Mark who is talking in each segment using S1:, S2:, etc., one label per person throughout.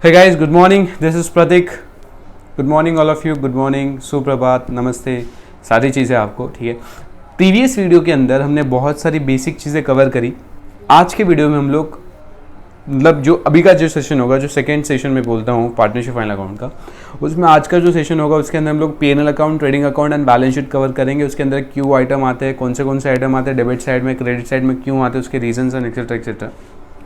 S1: Hey guys, good morning. This is Pratik. Good morning all of you. Good morning, सुप्रभात, नमस्ते, सारी चीज़ें आपको, ठीक है। प्रीवियस वीडियो के अंदर हमने बहुत सारी बेसिक चीज़ें कवर करी। आज के वीडियो में हम लोग मतलब जो अभी का जो सेशन होगा, जो सेकेंड सेशन में बोलता हूँ पार्टनरशिप फाइनल अकाउंट का, उसमें आज का जो सेशन होगा उसके अंदर हम लोग P&L account, trading account and balance sheet cover करेंगे। उसके अंदर क्यों आइटम आते हैं, कौन से आइटम आते हैं, डेबिट साइड में, क्रेडिट साइड में क्यों आते हैं, उसके रीजंस एंड एक्सेट्रा एक्सेट्रा।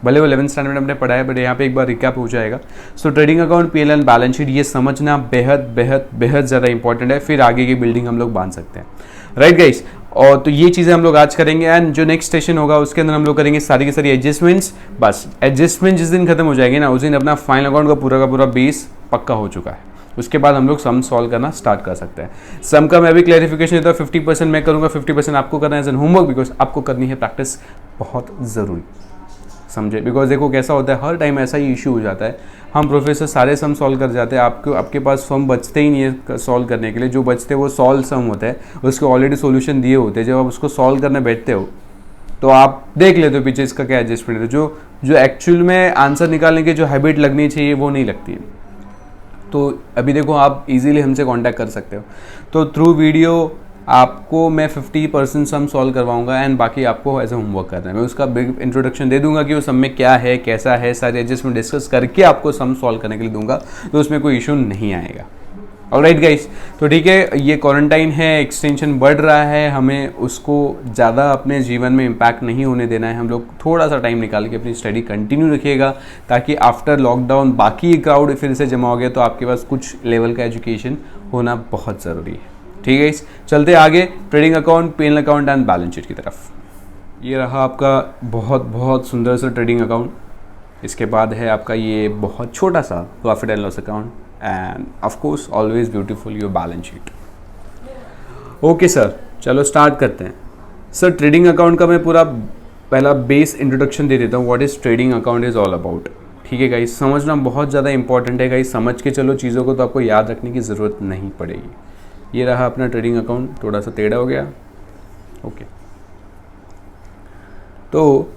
S1: भले वो 11th स्टैंडर्ड में हमने पढ़ा है, बट यहाँ पे एक बार रिकैप हो जाएगा। सो trading account, P&L and balance sheet ये समझना बेहद बेहद बेहद ज़्यादा इंपॉर्टेंट है, फिर आगे की बिल्डिंग हम लोग बांध सकते हैं। राइट गाइस, और तो ये चीज़ें हम लोग आज करेंगे। एंड जो नेक्स्ट सेशन होगा उसके अंदर हम लोग करेंगे सारी की सारी एडजस्टमेंट्स। बस एडजस्टमेंट जिस दिन खत्म हो जाएगी ना, उस दिन अपना फाइनल अकाउंट का पूरा बेस पक्का हो चुका है। उसके बाद हम लोग सम सॉल्व करना स्टार्ट कर सकते हैं। सम का मैं भी क्लैरिफिकेशन देता हूँ, 50% मैं करूँगा, 50% आपको करना है एज एन होमवर्क, बिकॉज आपको करनी है प्रैक्टिस बहुत ज़रूरी, समझे। बिकॉज देखो कैसा होता है, हर टाइम ऐसा ही इशू हो जाता है, हम प्रोफेसर सारे सम सॉल्व कर जाते हैं, आपके पास सम बचते ही नहीं है सॉल्व करने के लिए। जो बचते हैं वो सॉल्व सम होता है, उसके ऑलरेडी सॉल्यूशन दिए होते हैं। जब आप उसको सॉल्व करने बैठते हो तो आप देख लेते हो पीछे इसका क्या एडजस्टमेंट है। जो एक्चुअल में आंसर निकालने की जो हैबिट लगनी चाहिए वो नहीं लगती है। तो अभी देखो आप इजीली हमसे कांटेक्ट कर सकते हो। तो थ्रू वीडियो आपको मैं 50% सम सॉल्व करवाऊंगा एंड बाकी आपको एज ए होमवर्क करना है। मैं उसका बिग इंट्रोडक्शन दे दूंगा कि वो सम में क्या है, कैसा है, सारे एडजस्टमेंट डिस्कस करके आपको सम सॉल्व करने के लिए दूंगा, तो उसमें कोई इशू नहीं आएगा। ऑलराइट गाइस, तो ठीक है, ये क्वारंटाइन है, एक्सटेंशन बढ़ रहा है, हमें उसको ज़्यादा अपने जीवन में इम्पैक्ट नहीं होने देना है। हम लोग थोड़ा सा टाइम निकाल के अपनी स्टडी कंटिन्यू रखिएगा, ताकि आफ्टर लॉकडाउन बाकी क्राउड फिर से जमा हो गया तो आपके पास कुछ लेवल का एजुकेशन होना बहुत ज़रूरी है। ठीक है, चलते आगे trading account, P&L account and balance sheet की तरफ। ये रहा आपका बहुत सुंदर सा ट्रेडिंग अकाउंट। इसके बाद है आपका ये बहुत छोटा सा profit and loss account end of course always beautiful your balance sheet. Okay sir, चलो स्टार्ट करते हैं। सर ट्रेडिंग अकाउंट का मैं पूरा पहला बेस इंट्रोडक्शन दे देता हूँ, what is trading account is all about. ठीक है गाइस, समझना बहुत ज़्यादा इंपॉर्टेंट है गाइस, समझ के चलो चीज़ों को तो आपको याद रखने की ज़रूरत नहीं पड़ेगी। ये रहा अपना ट्रेडिंग अकाउंट, थोड़ा सा टेढ़ा हो गया। ओके, तो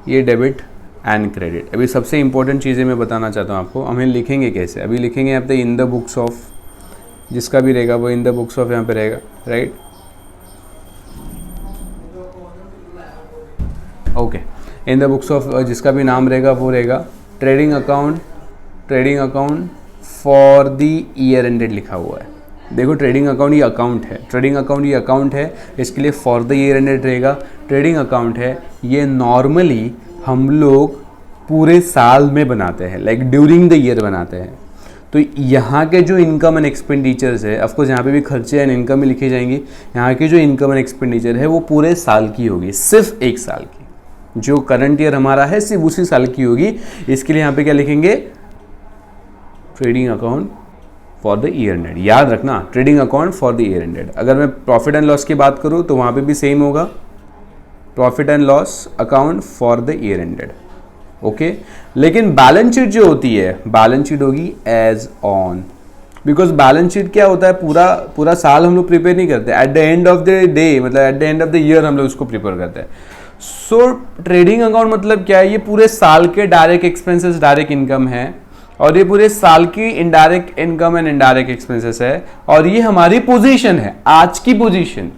S1: ये डेबिट एंड क्रेडिट। अभी सबसे इंपॉर्टेंट चीज़ें मैं बताना चाहता हूँ आपको। हमें लिखेंगे कैसे, अभी लिखेंगे आप इन द बुक्स ऑफ, जिसका भी रहेगा वो इन द बुक्स ऑफ यहाँ पे रहेगा। Right, okay, in the books of जिसका भी नाम रहेगा वो रहेगा trading account for the year ended लिखा हुआ है। देखो ट्रेडिंग अकाउंट ये अकाउंट है, ट्रेडिंग अकाउंट ये अकाउंट है, इसके लिए फॉर द ईयर एंडेड रहेगा। ट्रेडिंग अकाउंट है ये नॉर्मली हम लोग पूरे साल में बनाते हैं, लाइक ड्यूरिंग द ईयर बनाते हैं। तो यहाँ के जो इनकम एंड एक्सपेंडिचर्स है, ऑफकोर्स यहाँ पे भी खर्चे एंड इनकम ही लिखी जाएंगी। यहाँ की जो इनकम एंड एक्सपेंडिचर है वो पूरे साल की होगी, सिर्फ एक साल की। जो करंट ईयर हमारा है सिर्फ उसी साल की होगी। इसके लिए यहाँ पे क्या लिखेंगे, trading account for the year ended. याद रखना, trading account for the year ended. अगर मैं प्रॉफिट एंड लॉस की बात करूँ तो वहाँ पे भी सेम होगा, profit and loss account for the year ended. Okay, लेकिन बैलेंस शीट जो होती है, बैलेंस शीट होगी as on, because balance sheet क्या होता है, पूरा साल हम लोग प्रिपेयर नहीं करते, at the end of the day, मतलब at the end of the year हम लोग उसको प्रिपेयर करते हैं। सो ट्रेडिंग अकाउंट मतलब क्या है, ये पूरे साल के डायरेक्ट एक्सपेंसेस, डायरेक्ट इनकम है, और ये पूरे साल की indirect income and indirect expenses है, और ये हमारी पोजीशन है, आज की पोजीशन।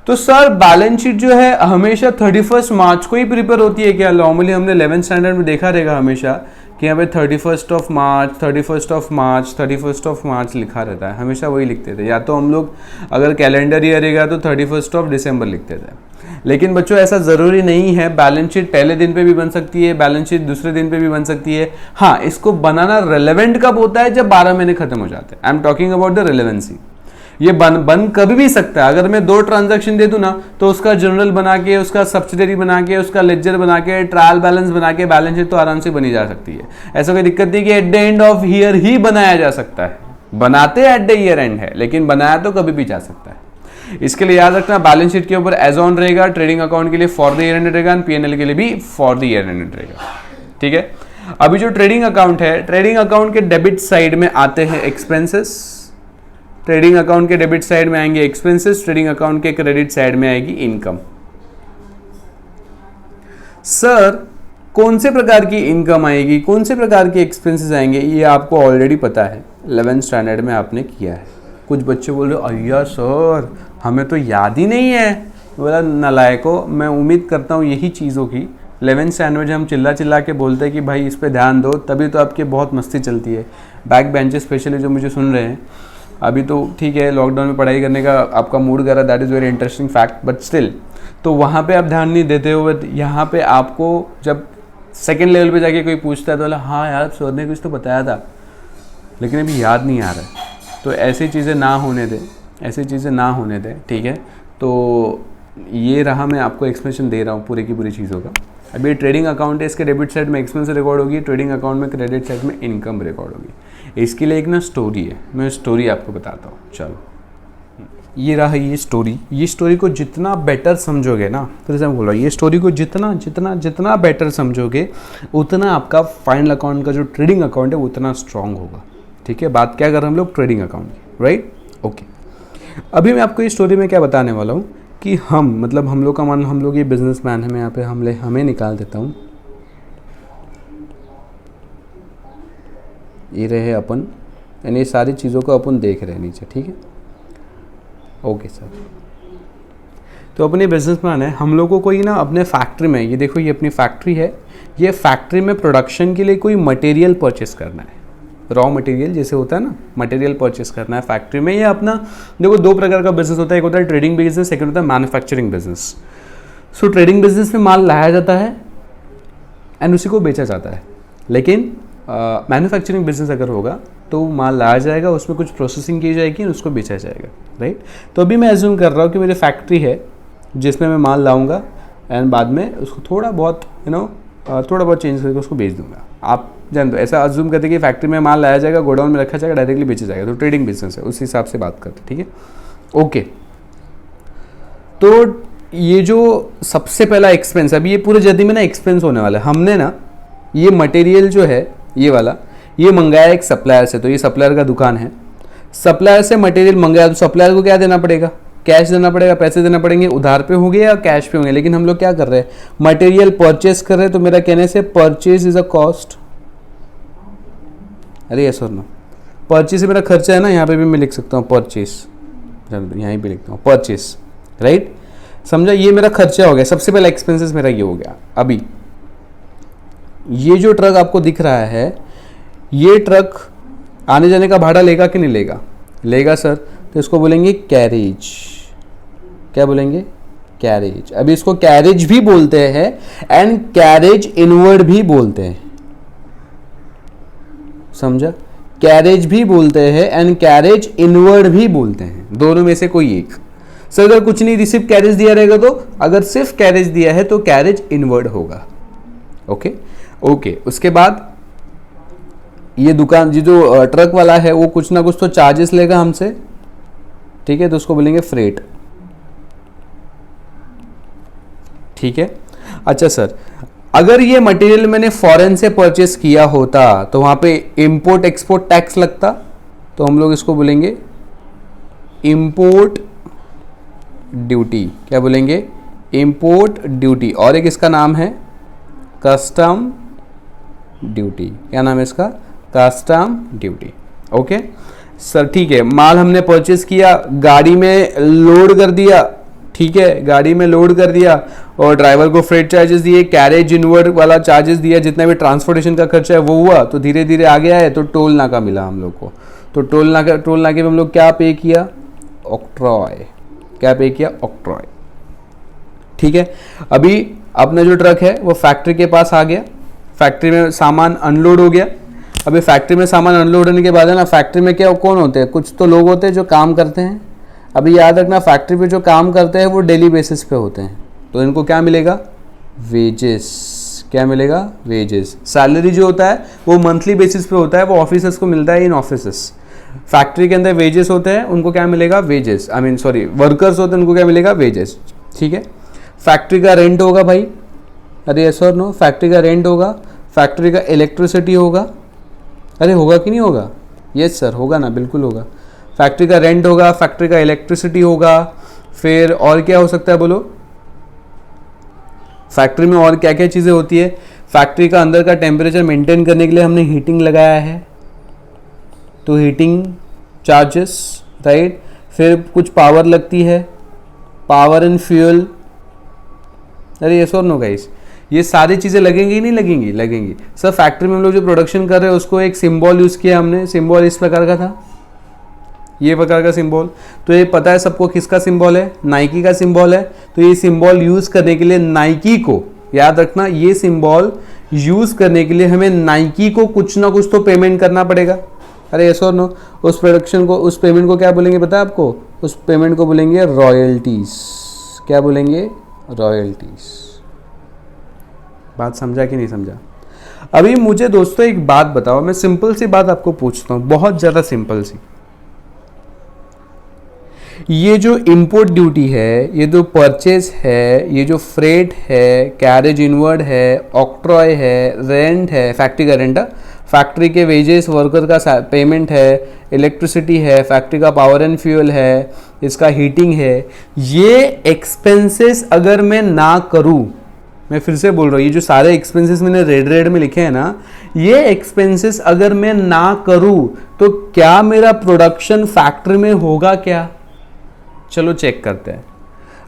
S1: तो सर बैलेंस शीट जो है हमेशा 31 मार्च को ही प्रिपेयर होती है क्या? नॉर्मली हमने 11th स्टैंडर्ड में देखा रहेगा हमेशा कि यहाँ पे 31st ऑफ मार्च लिखा रहता है, हमेशा वही लिखते थे। या तो हम लोग अगर कैलेंडर ईयर रहेगा तो 31st ऑफ दिसंबर लिखते थे। लेकिन बच्चों ऐसा ज़रूरी नहीं है, बैलेंस शीट पहले दिन पे भी बन सकती है, बैलेंस शीट दूसरे दिन पे भी बन सकती है। हाँ, इसको बनाना रेलेवेंट कब होता है, जब 12 महीने खत्म हो जाते हैं। I am talking about the relevancy. ये बन कभी भी सकता है। अगर मैं 2 ट्रांजैक्शन दे दूं ना, तो उसका जर्नल बना के, उसका सब्सिडरी बना के, उसका लेजर बना के, ट्रायल बैलेंस बना के बैलेंस शीट तो आराम से बनी जा सकती है। ऐसा कोई दिक्कत नहीं कि at the end of year ही बनाया जा सकता है। बनाते एट द ईयर एंड है, लेकिन बनाया तो कभी भी जा सकता है। इसके लिए याद रखना, बैलेंस शीट के ऊपर एज ऑन रहेगा, ट्रेडिंग अकाउंट के लिए फॉर द ईयर एंड रहेगा, P&L के लिए भी फॉर द ईयर एंड रहेगा। ठीक है, अभी जो ट्रेडिंग अकाउंट है, ट्रेडिंग अकाउंट के डेबिट साइड में आते हैं एक्सपेंसेस, ट्रेडिंग अकाउंट के डेबिट साइड में आएंगे एक्सपेंसेस, ट्रेडिंग अकाउंट के क्रेडिट साइड में आएगी इनकम। सर कौन से प्रकार की इनकम आएगी, कौन से प्रकार के एक्सपेंसेस आएंगे, ये आपको ऑलरेडी पता है, 11th स्टैंडर्ड में आपने किया है। कुछ बच्चे बोल रहे अय्या सर हमें तो याद ही नहीं है। बोला नालायको, मैं उम्मीद करता हूँ यही चीज़ों की 11th स्टैंडर्ड में हम चिल्ला चिल्ला के बोलते हैं कि भाई इस पे ध्यान दो, तभी तो आपकी बहुत मस्ती चलती है। बैक बेंचेस स्पेशली जो मुझे सुन रहे हैं, अभी तो ठीक है लॉकडाउन में पढ़ाई करने का आपका मूड कर रहा है, that is very interesting fact, but still तो वहाँ पे आप ध्यान नहीं देते हो। बट यहाँ पे आपको जब सेकेंड लेवल पे जाके कोई पूछता है तो बोला हाँ यार सर ने कुछ तो बताया था लेकिन अभी याद नहीं आ रहा है। तो ऐसी चीज़ें ना होने दें, ऐसी चीज़ें ना होने दें, ठीक है। तो ये रहा, मैं आपको एक्सप्लेनेशन दे रहा हूँ पूरी की पूरी चीज़ों का। अभी ट्रेडिंग अकाउंट है, इसके डेबिट साइड में एक्सपेंस रिकॉर्ड होगी, ट्रेडिंग अकाउंट में क्रेडिट साइड में इनकम रिकॉर्ड होगी। इसके लिए एक ना स्टोरी है, मैं स्टोरी आपको बताता हूँ। चलो ये रहा ये स्टोरी। ये स्टोरी को जितना बेटर समझोगे ना, फिर से मैं बोल रहा हूँ, ये स्टोरी को जितना जितना जितना बेटर समझोगे उतना आपका फाइनल अकाउंट का जो ट्रेडिंग अकाउंट है वो उतना स्ट्रांग होगा। ठीक है, बात क्या कर रहे हैं हम लोग, ट्रेडिंग अकाउंट की, राइट। ओके, अभी मैं आपको ये स्टोरी में क्या बताने वाला हूँ कि हम लोग का मान, हम लोग ये बिजनेसमैन है, मैं यहाँ पे हमें निकाल देता हूँ। ये रहे अपन, यानी ये सारी चीज़ों को अपन देख रहे हैं नीचे, ठीक है। ओके सर, तो अपने बिजनेसमैन है, हम लोगों को ही ना अपने फैक्ट्री में, ये देखो ये अपनी फैक्ट्री है, ये फैक्ट्री में प्रोडक्शन के लिए कोई मटेरियल परचेस करना है, रॉ मटेरियल जैसे होता है ना, मटेरियल परचेस करना है फैक्ट्री में। ये अपना देखो दो प्रकार का बिजनेस होता है, एक होता है ट्रेडिंग बिजनेस, सेकंड होता है मैन्युफैक्चरिंग बिजनेस। सो ट्रेडिंग बिजनेस में माल लाया जाता है एंड उसी को बेचा जाता है, लेकिन मैन्युफैक्चरिंग बिजनेस अगर होगा तो माल लाया जाएगा, उसमें कुछ प्रोसेसिंग की जाएगी और उसको बेचा जाएगा, राइट। तो अभी मैं एज्यूम कर रहा हूँ कि मेरी फैक्ट्री है जिसमें मैं माल लाऊंगा एंड बाद में उसको थोड़ा बहुत थोड़ा बहुत चेंज करके उसको बेच दूंगा। आप जान दो, ऐसा अज्यूम करते कि फैक्ट्री में माल लाया जाएगा, गोडाउन में रखा जाएगा, डायरेक्टली बेचा जाएगा, तो ट्रेडिंग बिजनेस है, उस हिसाब से बात करते, ठीक है। ओके, तो ये जो सबसे पहला एक्सपेंस, अभी ये पूरे जर्नी में ना एक्सपेंस होने वाला है। हमने ना ये मटेरियल जो है ये वाला, ये मंगाया एक सप्लायर से, तो ये सप्लायर का दुकान है, सप्लायर से मटेरियल मंगाया, तो सप्लायर को क्या देना पड़ेगा, कैश देना पड़ेगा, पैसे देना पड़ेंगे, उधार पे होंगे या कैश पे होंगे। लेकिन हम लोग क्या कर रहे हैं, मटेरियल परचेस कर रहे हैं, तो मेरा कहने से परचेज इज अ कॉस्ट। अरे यस और नो, परचेज से मेरा खर्चा है ना, यहाँ पे भी मैं लिख सकता हूँ परचेज, यहाँ भी लिखता हूँ परचेज, राइट। समझा, ये मेरा खर्चा हो गया, सबसे पहला एक्सपेंसेस मेरा ये हो गया। अभी ये जो ट्रक आपको दिख रहा है, ये ट्रक आने जाने का भाड़ा लेगा कि नहीं लेगा, लेगा सर, तो इसको बोलेंगे कैरेज। क्या बोलेंगे, कैरेज। अभी इसको कैरेज भी बोलते हैं एंड कैरेज इनवर्ड भी बोलते हैं, समझा, कैरेज भी बोलते हैं एंड कैरेज इनवर्ड भी बोलते हैं, दोनों में से कोई एक। सर अगर कुछ नहीं सिर्फ कैरेज दिया रहेगा तो, अगर सिर्फ कैरेज दिया है तो कैरेज इनवर्ड होगा। ओके ओके, उसके बाद ये दुकान जो ट्रक वाला है वो कुछ ना कुछ तो चार्जेस लेगा हमसे, ठीक है, तो उसको बोलेंगे फ्रेट, ठीक है। अच्छा सर, अगर ये मटेरियल मैंने फॉरेन से परचेस किया होता तो वहां पे इंपोर्ट एक्सपोर्ट टैक्स लगता, तो हम लोग इसको बोलेंगे इंपोर्ट ड्यूटी। क्या बोलेंगे, इंपोर्ट ड्यूटी। और एक इसका नाम है कस्टम ड्यूटी। क्या नाम है इसका, कस्टम ड्यूटी। ओके सर, ठीक है, माल हमने परचेस किया, गाड़ी में लोड कर दिया, ठीक है, गाड़ी में लोड कर दिया और ड्राइवर को फ्रेट चार्जेस दिए, कैरेज इनवर्ड वाला चार्जेस दिया, जितना भी ट्रांसपोर्टेशन का खर्चा है वो हुआ। तो धीरे धीरे आ गया है, तो टोल नाका मिला हम लोग को, तो टोल नाके में हम लोग क्या पे किया, ऑक्ट्रॉय। क्या पे किया, ऑक्ट्रॉय, ठीक है। अभी अपना जो ट्रक है वो फैक्ट्री के पास आ गया, फैक्ट्री में सामान अनलोड हो गया। अभी फैक्ट्री में सामान अनलोड होने के बाद है ना, फैक्ट्री में क्या कौन होते हैं, कुछ तो लोग होते हैं जो काम करते हैं। अभी याद रखना, फैक्ट्री पे जो काम करते हैं वो डेली बेसिस पे होते हैं, तो इनको क्या मिलेगा, वेजेस। क्या मिलेगा, वेजेस। सैलरी जो होता है वो मंथली बेसिस पे होता है, वो ऑफिसर्स को मिलता है इन ऑफिसेस। फैक्ट्री के अंदर वेजेस होते हैं, उनको क्या मिलेगा, वेजेस, वर्कर्स होते हैं, उनको क्या मिलेगा, वेजेस, ठीक है। फैक्ट्री का रेंट होगा भाई, अरे यस और नो, फैक्ट्री का रेंट होगा, फैक्ट्री का इलेक्ट्रिसिटी होगा, अरे होगा कि नहीं होगा, यस सर होगा ना, बिल्कुल होगा। फैक्ट्री का रेंट होगा, फैक्ट्री का इलेक्ट्रिसिटी होगा, फिर और क्या हो सकता है बोलो, फैक्ट्री में और क्या क्या चीज़ें होती है, फैक्ट्री का अंदर का टेम्परेचर मेंटेन करने के लिए हमने हीटिंग लगाया है, तो हीटिंग चार्जेस, राइट। फिर कुछ पावर लगती है, पावर एंड फ्यूल। अरे ये और नो गाइस, ये सारी चीज़ें लगेंगी ही नहीं लगेंगी? लगेंगी सर। फैक्ट्री में हम लोग जो प्रोडक्शन कर रहे हैं उसको एक सिंबल यूज़ किया हमने, सिंबल इस प्रकार का था, ये प्रकार का सिंबल। तो ये पता है सबको किसका सिंबल है? नाइकी का सिंबल है। तो ये सिंबल यूज़ करने के लिए नाइकी को, याद रखना, ये सिंबल यूज़ करने के लिए हमें नाइकी को कुछ ना कुछ तो पेमेंट करना पड़ेगा। अरे यस और नो? उस प्रोडक्शन को, उस पेमेंट को क्या बोलेंगे पता है आपको? उस पेमेंट को बोलेंगे रॉयल्टीज। क्या बोलेंगे? रॉयल्टीज। बात समझा कि नहीं समझा? अभी मुझे दोस्तों एक बात बताओ, मैं सिंपल सी बात आपको पूछता हूँ, बहुत ज़्यादा सिंपल सी। ये जो इंपोर्ट ड्यूटी है, ये जो परचेज है, ये जो फ्रेट है, कैरेज इनवर्ड है, ऑक्ट्रॉय है, रेंट है, फैक्ट्री का रेंट, फैक्ट्री के वेजेस, वर्कर का पेमेंट है, इलेक्ट्रिसिटी है, फैक्ट्री का पावर एंड फ्यूल है, इसका हीटिंग है, ये एक्सपेंसेस अगर मैं ना करूं, मैं फिर से बोल रहा हूँ, ये जो सारे एक्सपेंसेस मैंने रेड में लिखे हैं ना, ये एक्सपेंसेस अगर मैं ना करूं तो क्या मेरा प्रोडक्शन फैक्ट्री में होगा क्या? चलो चेक करते हैं।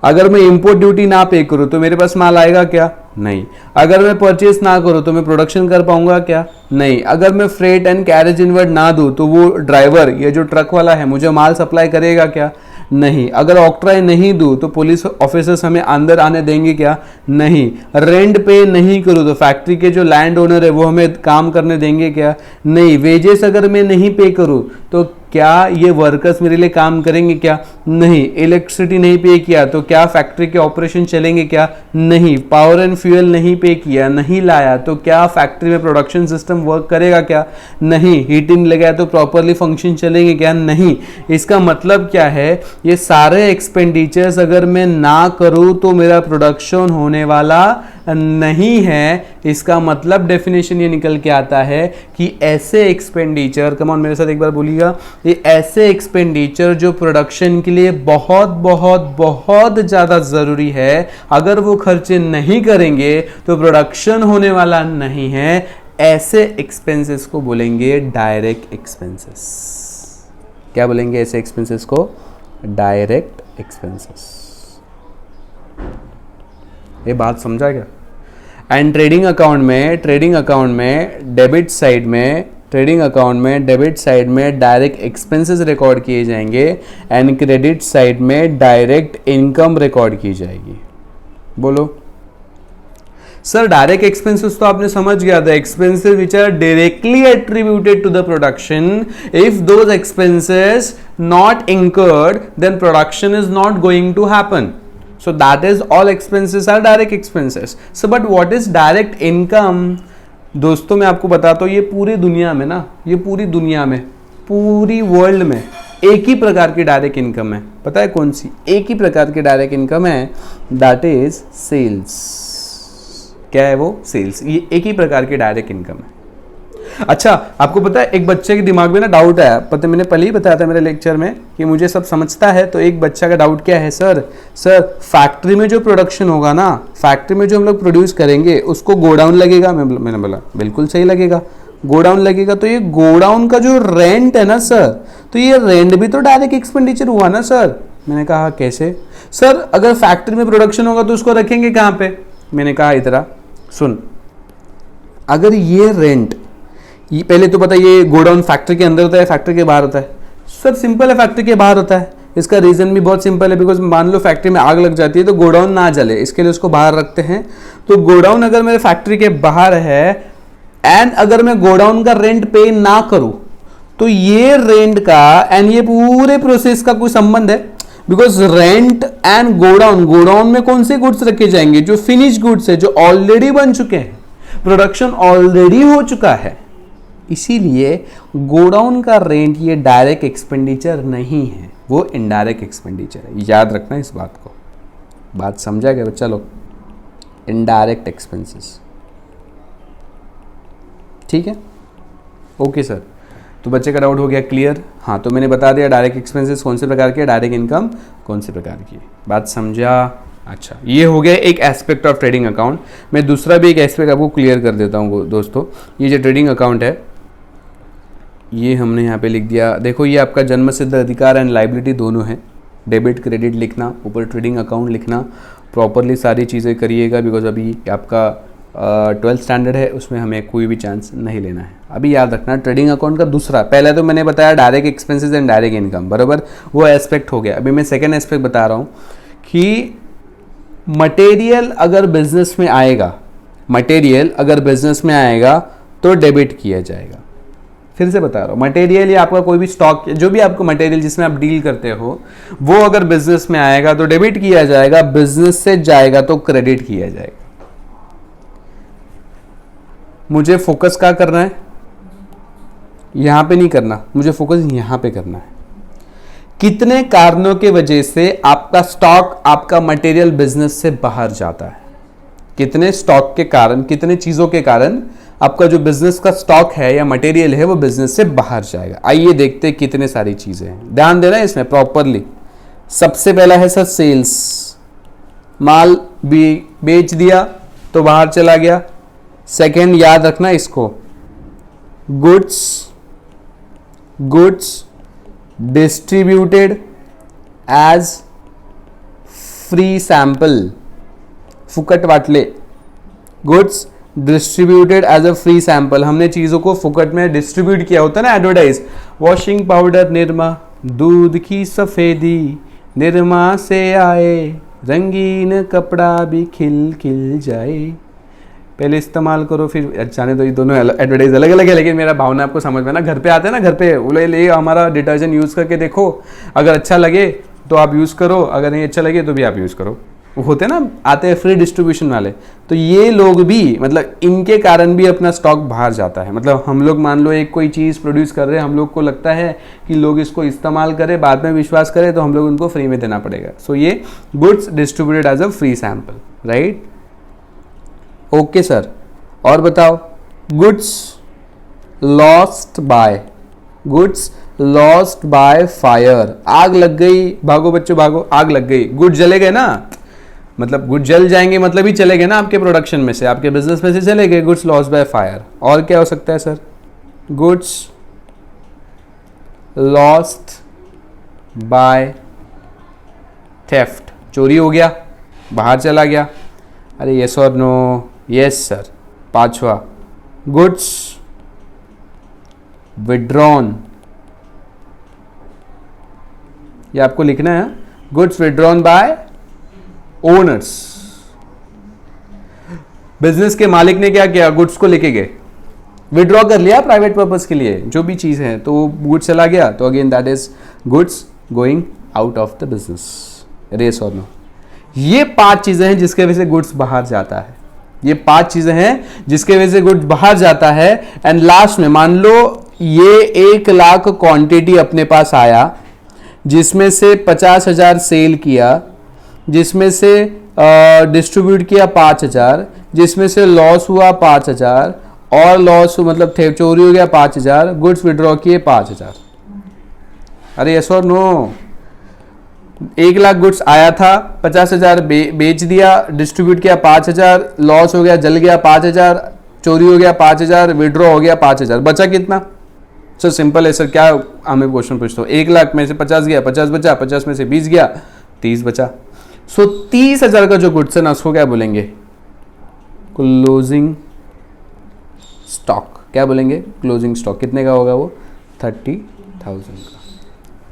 S1: अगर मैं इंपोर्ट ड्यूटी ना पे करूं तो मेरे पास माल आएगा क्या? नहीं। अगर मैं परचेस ना करूं तो मैं प्रोडक्शन कर पाऊंगा क्या? नहीं। अगर मैं फ्रेट एंड कैरेज इनवर्ड ना दूं तो वो ड्राइवर, ये जो ट्रक वाला है, मुझे माल सप्लाई करेगा क्या? नहीं। अगर ऑक्ट्रॉय नहीं दूं तो पुलिस ऑफिसर्स हमें अंदर आने देंगे क्या? नहीं। रेंट पे नहीं करूं तो फैक्ट्री के जो लैंड ओनर है वो हमें काम करने देंगे क्या? नहीं। वेजेस अगर मैं नहीं पे करूं तो क्या ये वर्कर्स मेरे लिए काम करेंगे क्या? नहीं। इलेक्ट्रिसिटी नहीं पे किया तो क्या फैक्ट्री के ऑपरेशन चलेंगे क्या? नहीं। पावर एंड फ्यूल नहीं पे किया, नहीं लाया तो क्या फैक्ट्री में प्रोडक्शन सिस्टम वर्क करेगा क्या? नहीं। हीटिंग लगाया तो प्रॉपरली फंक्शन चलेंगे क्या? नहीं। इसका मतलब क्या है? ये सारे एक्सपेंडिचर्स अगर मैं ना करूं तो मेरा प्रोडक्शन होने वाला नहीं है। इसका मतलब डेफिनेशन ये निकल के आता है कि ऐसे एक्सपेंडिचर, कम ऑन मेरे साथ एक बार बोलिएगा, ये ऐसे एक्सपेंडिचर जो प्रोडक्शन के लिए बहुत बहुत बहुत ज़्यादा ज़रूरी है, अगर वो खर्चे नहीं करेंगे तो प्रोडक्शन होने वाला नहीं है। ऐसे एक्सपेंसेस को बोलेंगे डायरेक्ट एक्सपेंसेस। क्या बोलेंगे ऐसे एक्सपेंसेस को? Direct expenses. ये बात समझा क्या? एंड ट्रेडिंग अकाउंट में डेबिट साइड में डायरेक्ट एक्सपेंसेस रिकॉर्ड किए जाएंगे एंड क्रेडिट साइड में डायरेक्ट इनकम रिकॉर्ड की जाएगी। बोलो सर, डायरेक्ट एक्सपेंसेस तो आपने समझ गया था, expenses which are directly attributed to the production. If those expenses not incurred then production is not going to happen. So that is all expenses are direct expenses. So but what is direct income? दोस्तों मैं आपको बताता हूँ, ये पूरी दुनिया में ना, ये पूरी दुनिया में, पूरी वर्ल्ड में एक ही प्रकार की डायरेक्ट इनकम है। पता है कौन सी? एक ही प्रकार की डायरेक्ट इनकम है, दैट इज सेल्स। क्या है वो? सेल्स। ये एक ही प्रकार की डायरेक्ट इनकम है। अच्छा, आपको पता है एक बच्चे के दिमाग में ना डाउट आया, पता मैंने पहले ही बताया था मेरे लेक्चर में कि मुझे सब समझता है, तो एक बच्चा का डाउट क्या है, सर फैक्ट्री में जो प्रोडक्शन होगा ना, फैक्ट्री में जो हम लोग प्रोड्यूस करेंगे उसको गोडाउन लगेगा। मैंने बोला बिल्कुल सही लगेगा, गोडाउन लगेगा। तो ये गोडाउन का जो रेंट है ना सर, तो ये रेंट भी तो डायरेक्ट एक्सपेंडिचर हुआ ना सर। मैंने कहा कैसे? सर अगर फैक्ट्री में प्रोडक्शन होगा तो उसको रखेंगे कहाँ पे? मैंने कहा इधर सुन, अगर ये रेंट, ये पहले तो पता है ये गोडाउन फैक्ट्री के अंदर होता है, फैक्ट्री के बाहर होता है? सर सिंपल है, फैक्ट्री के बाहर होता है। इसका रीजन भी बहुत सिंपल है, बिकॉज मान लो फैक्ट्री में आग लग जाती है तो गोडाउन ना जले, इसके लिए उसको बाहर रखते हैं। तो गोडाउन अगर मेरे फैक्ट्री के बाहर है एंड अगर मैं गोडाउन का रेंट पे ना करूं तो ये रेंट का एंड ये पूरे प्रोसेस का कोई संबंध है? बिकॉज रेंट एंड गोडाउन में कौन से गुड्स रखे जाएंगे? जो फिनिश गुड्स है, जो ऑलरेडी बन चुके हैं, प्रोडक्शन ऑलरेडी हो चुका है। इसीलिए गोडाउन का रेंट ये डायरेक्ट एक्सपेंडिचर नहीं है, वो इनडायरेक्ट एक्सपेंडिचर है। याद रखना इस बात को। बात समझा गया बच्चा लोग? इनडायरेक्ट एक्सपेंसेस, ठीक है? ओके सर, तो बच्चे का डाउट हो गया क्लियर? हाँ, तो मैंने बता दिया डायरेक्ट एक्सपेंसेस कौन से प्रकार के, डायरेक्ट इनकम कौन से प्रकार की। बात समझा? अच्छा, ये हो गया एक एस्पेक्ट ऑफ ट्रेडिंग अकाउंट। मैं दूसरा भी एक एस्पेक्ट आपको क्लियर कर देता हूँ दोस्तों। ये जो ट्रेडिंग अकाउंट है, ये हमने यहाँ पे लिख दिया। देखो, ये आपका जन्म सिद्ध अधिकार एंड लाइबिलिटी दोनों है। डेबिट क्रेडिट लिखना, ऊपर ट्रेडिंग अकाउंट लिखना, प्रॉपरली सारी चीज़ें करिएगा, बिकॉज अभी आपका 12th स्टैंडर्ड है, उसमें हमें कोई भी चांस नहीं लेना है। अभी याद रखना, ट्रेडिंग अकाउंट का दूसरा, पहले तो मैंने बताया direct expenses and direct income, बराबर, वो एस्पेक्ट हो गया। अभी मैं सेकेंड एस्पेक्ट बता रहा हूँ कि मटेरियल अगर बिजनेस में आएगा, मटेरियल अगर बिजनेस में आएगा तो डेबिट किया जाएगा। फिर से बता रहा हूँ, मटेरियल या आपका कोई भी स्टॉक, जो भी आपको मटेरियल जिसमें आप डील करते हो, वो अगर बिजनेस में आएगा तो डेबिट किया जाएगा, बिजनेस से जाएगा तो क्रेडिट किया जाएगा। मुझे फोकस क्या करना है, यहां पे नहीं करना, मुझे फोकस यहां पे करना है। कितने कारणों के वजह से आपका स्टॉक, आपका मटेरियल बिजनेस से बाहर जाता है, कितने स्टॉक के कारण, कितने चीजों के कारण आपका जो बिजनेस का स्टॉक है या मटेरियल है वो बिजनेस से बाहर जाएगा। आइए देखते हैं कितने सारी चीजें हैं, ध्यान देना इसमें प्रॉपरली। सबसे पहला है सर सेल्स, माल भी बेच दिया तो बाहर चला गया। सेकेंड, याद रखना इसको, goods distributed as free sample, फुकट वाटले, goods distributed as a free sample, हमने चीजों को फुकट में डिस्ट्रीब्यूट किया होता है ना, एडवर्टाइज, वॉशिंग पाउडर निरमा, दूध की सफेदी निरमा से आए, रंगीन कपड़ा भी खिल खिल जाए, पहले इस्तेमाल करो फिर जाने दो। ये दोनों एडवर्टाइज अलग अलग है, लेकिन मेरा भावना आपको समझ में ना, घर पे आते हैं ना, घर पे बोले ले हमारा डिटर्जेंट यूज़ करके देखो, अगर अच्छा लगे तो आप यूज़ करो, अगर नहीं अच्छा लगे तो भी आप यूज़ करो, होते हैं ना, आते हैं फ्री डिस्ट्रीब्यूशन वाले। तो ये लोग भी, मतलब इनके कारण भी अपना स्टॉक बाहर जाता है। मतलब हम लोग मान लो एक कोई चीज़ प्रोड्यूस कर रहे हैं, हम लोग को लगता है कि लोग इसको इस्तेमाल करें, बाद में विश्वास करें, तो हम लोग उनको फ्री में देना पड़ेगा। सो ये goods distributed as a free sample, right? Okay sir, और बताओ, गुड्स लॉस्ट बाय फायर, आग लग गई, भागो बच्चों भागो, आग लग गई, गुड जले गए ना, मतलब गुड जल जाएंगे, मतलब ही चले गए ना आपके प्रोडक्शन में से, आपके बिजनेस में से चले गए, गुड्स लॉस्ट बाय फायर। और क्या हो सकता है sir, goods lost by theft, चोरी हो गया, बाहर चला गया। अरे यस और नो? Yes sir. पांचवा, गुड्स विड्रॉन, ये आपको लिखना है, goods withdrawn bye owners, business के मालिक ने क्या किया, गुड्स को लेके गए, विड्रॉ कर लिया प्राइवेट पर्पस के लिए, जो भी चीज है, तो गुड्स चला गया, तो again that is goods going out of the business. रेस और नो, ये 5 चीजें हैं जिसके वजह से गुड्स बाहर जाता है, ये 5 चीजें हैं जिसके वजह से गुड्स बाहर जाता है। एंड लास्ट में मान लो ये 1 लाख क्वांटिटी अपने पास आया, जिसमें से 50,000 सेल किया, जिसमें से डिस्ट्रीब्यूट किया 5,000, जिसमें से लॉस हुआ 5,000, और लॉस मतलब थे चोरी हो गया 5,000, गुड्स विड्रॉ किए 5,000। अरे यस और नो? 1 लाख गुड्स आया था, 50,000 बेच दिया, डिस्ट्रीब्यूट किया 5,000, लॉस हो गया, जल गया 5,000, चोरी हो गया 5,000, विड्रॉ हो गया 5,000, बचा कितना? सर सिंपल है सर, क्या हमें क्वेश्चन पूछते हो, 1 लाख में से 50 गया, 50 बचा, 50 में से 20 गया, 30 बचा। सो 30,000 का जो गुड्स है ना, उसको क्या बोलेंगे? Closing stock. क्या बोलेंगे? Closing stock. कितने का होगा वो? 30,000 का।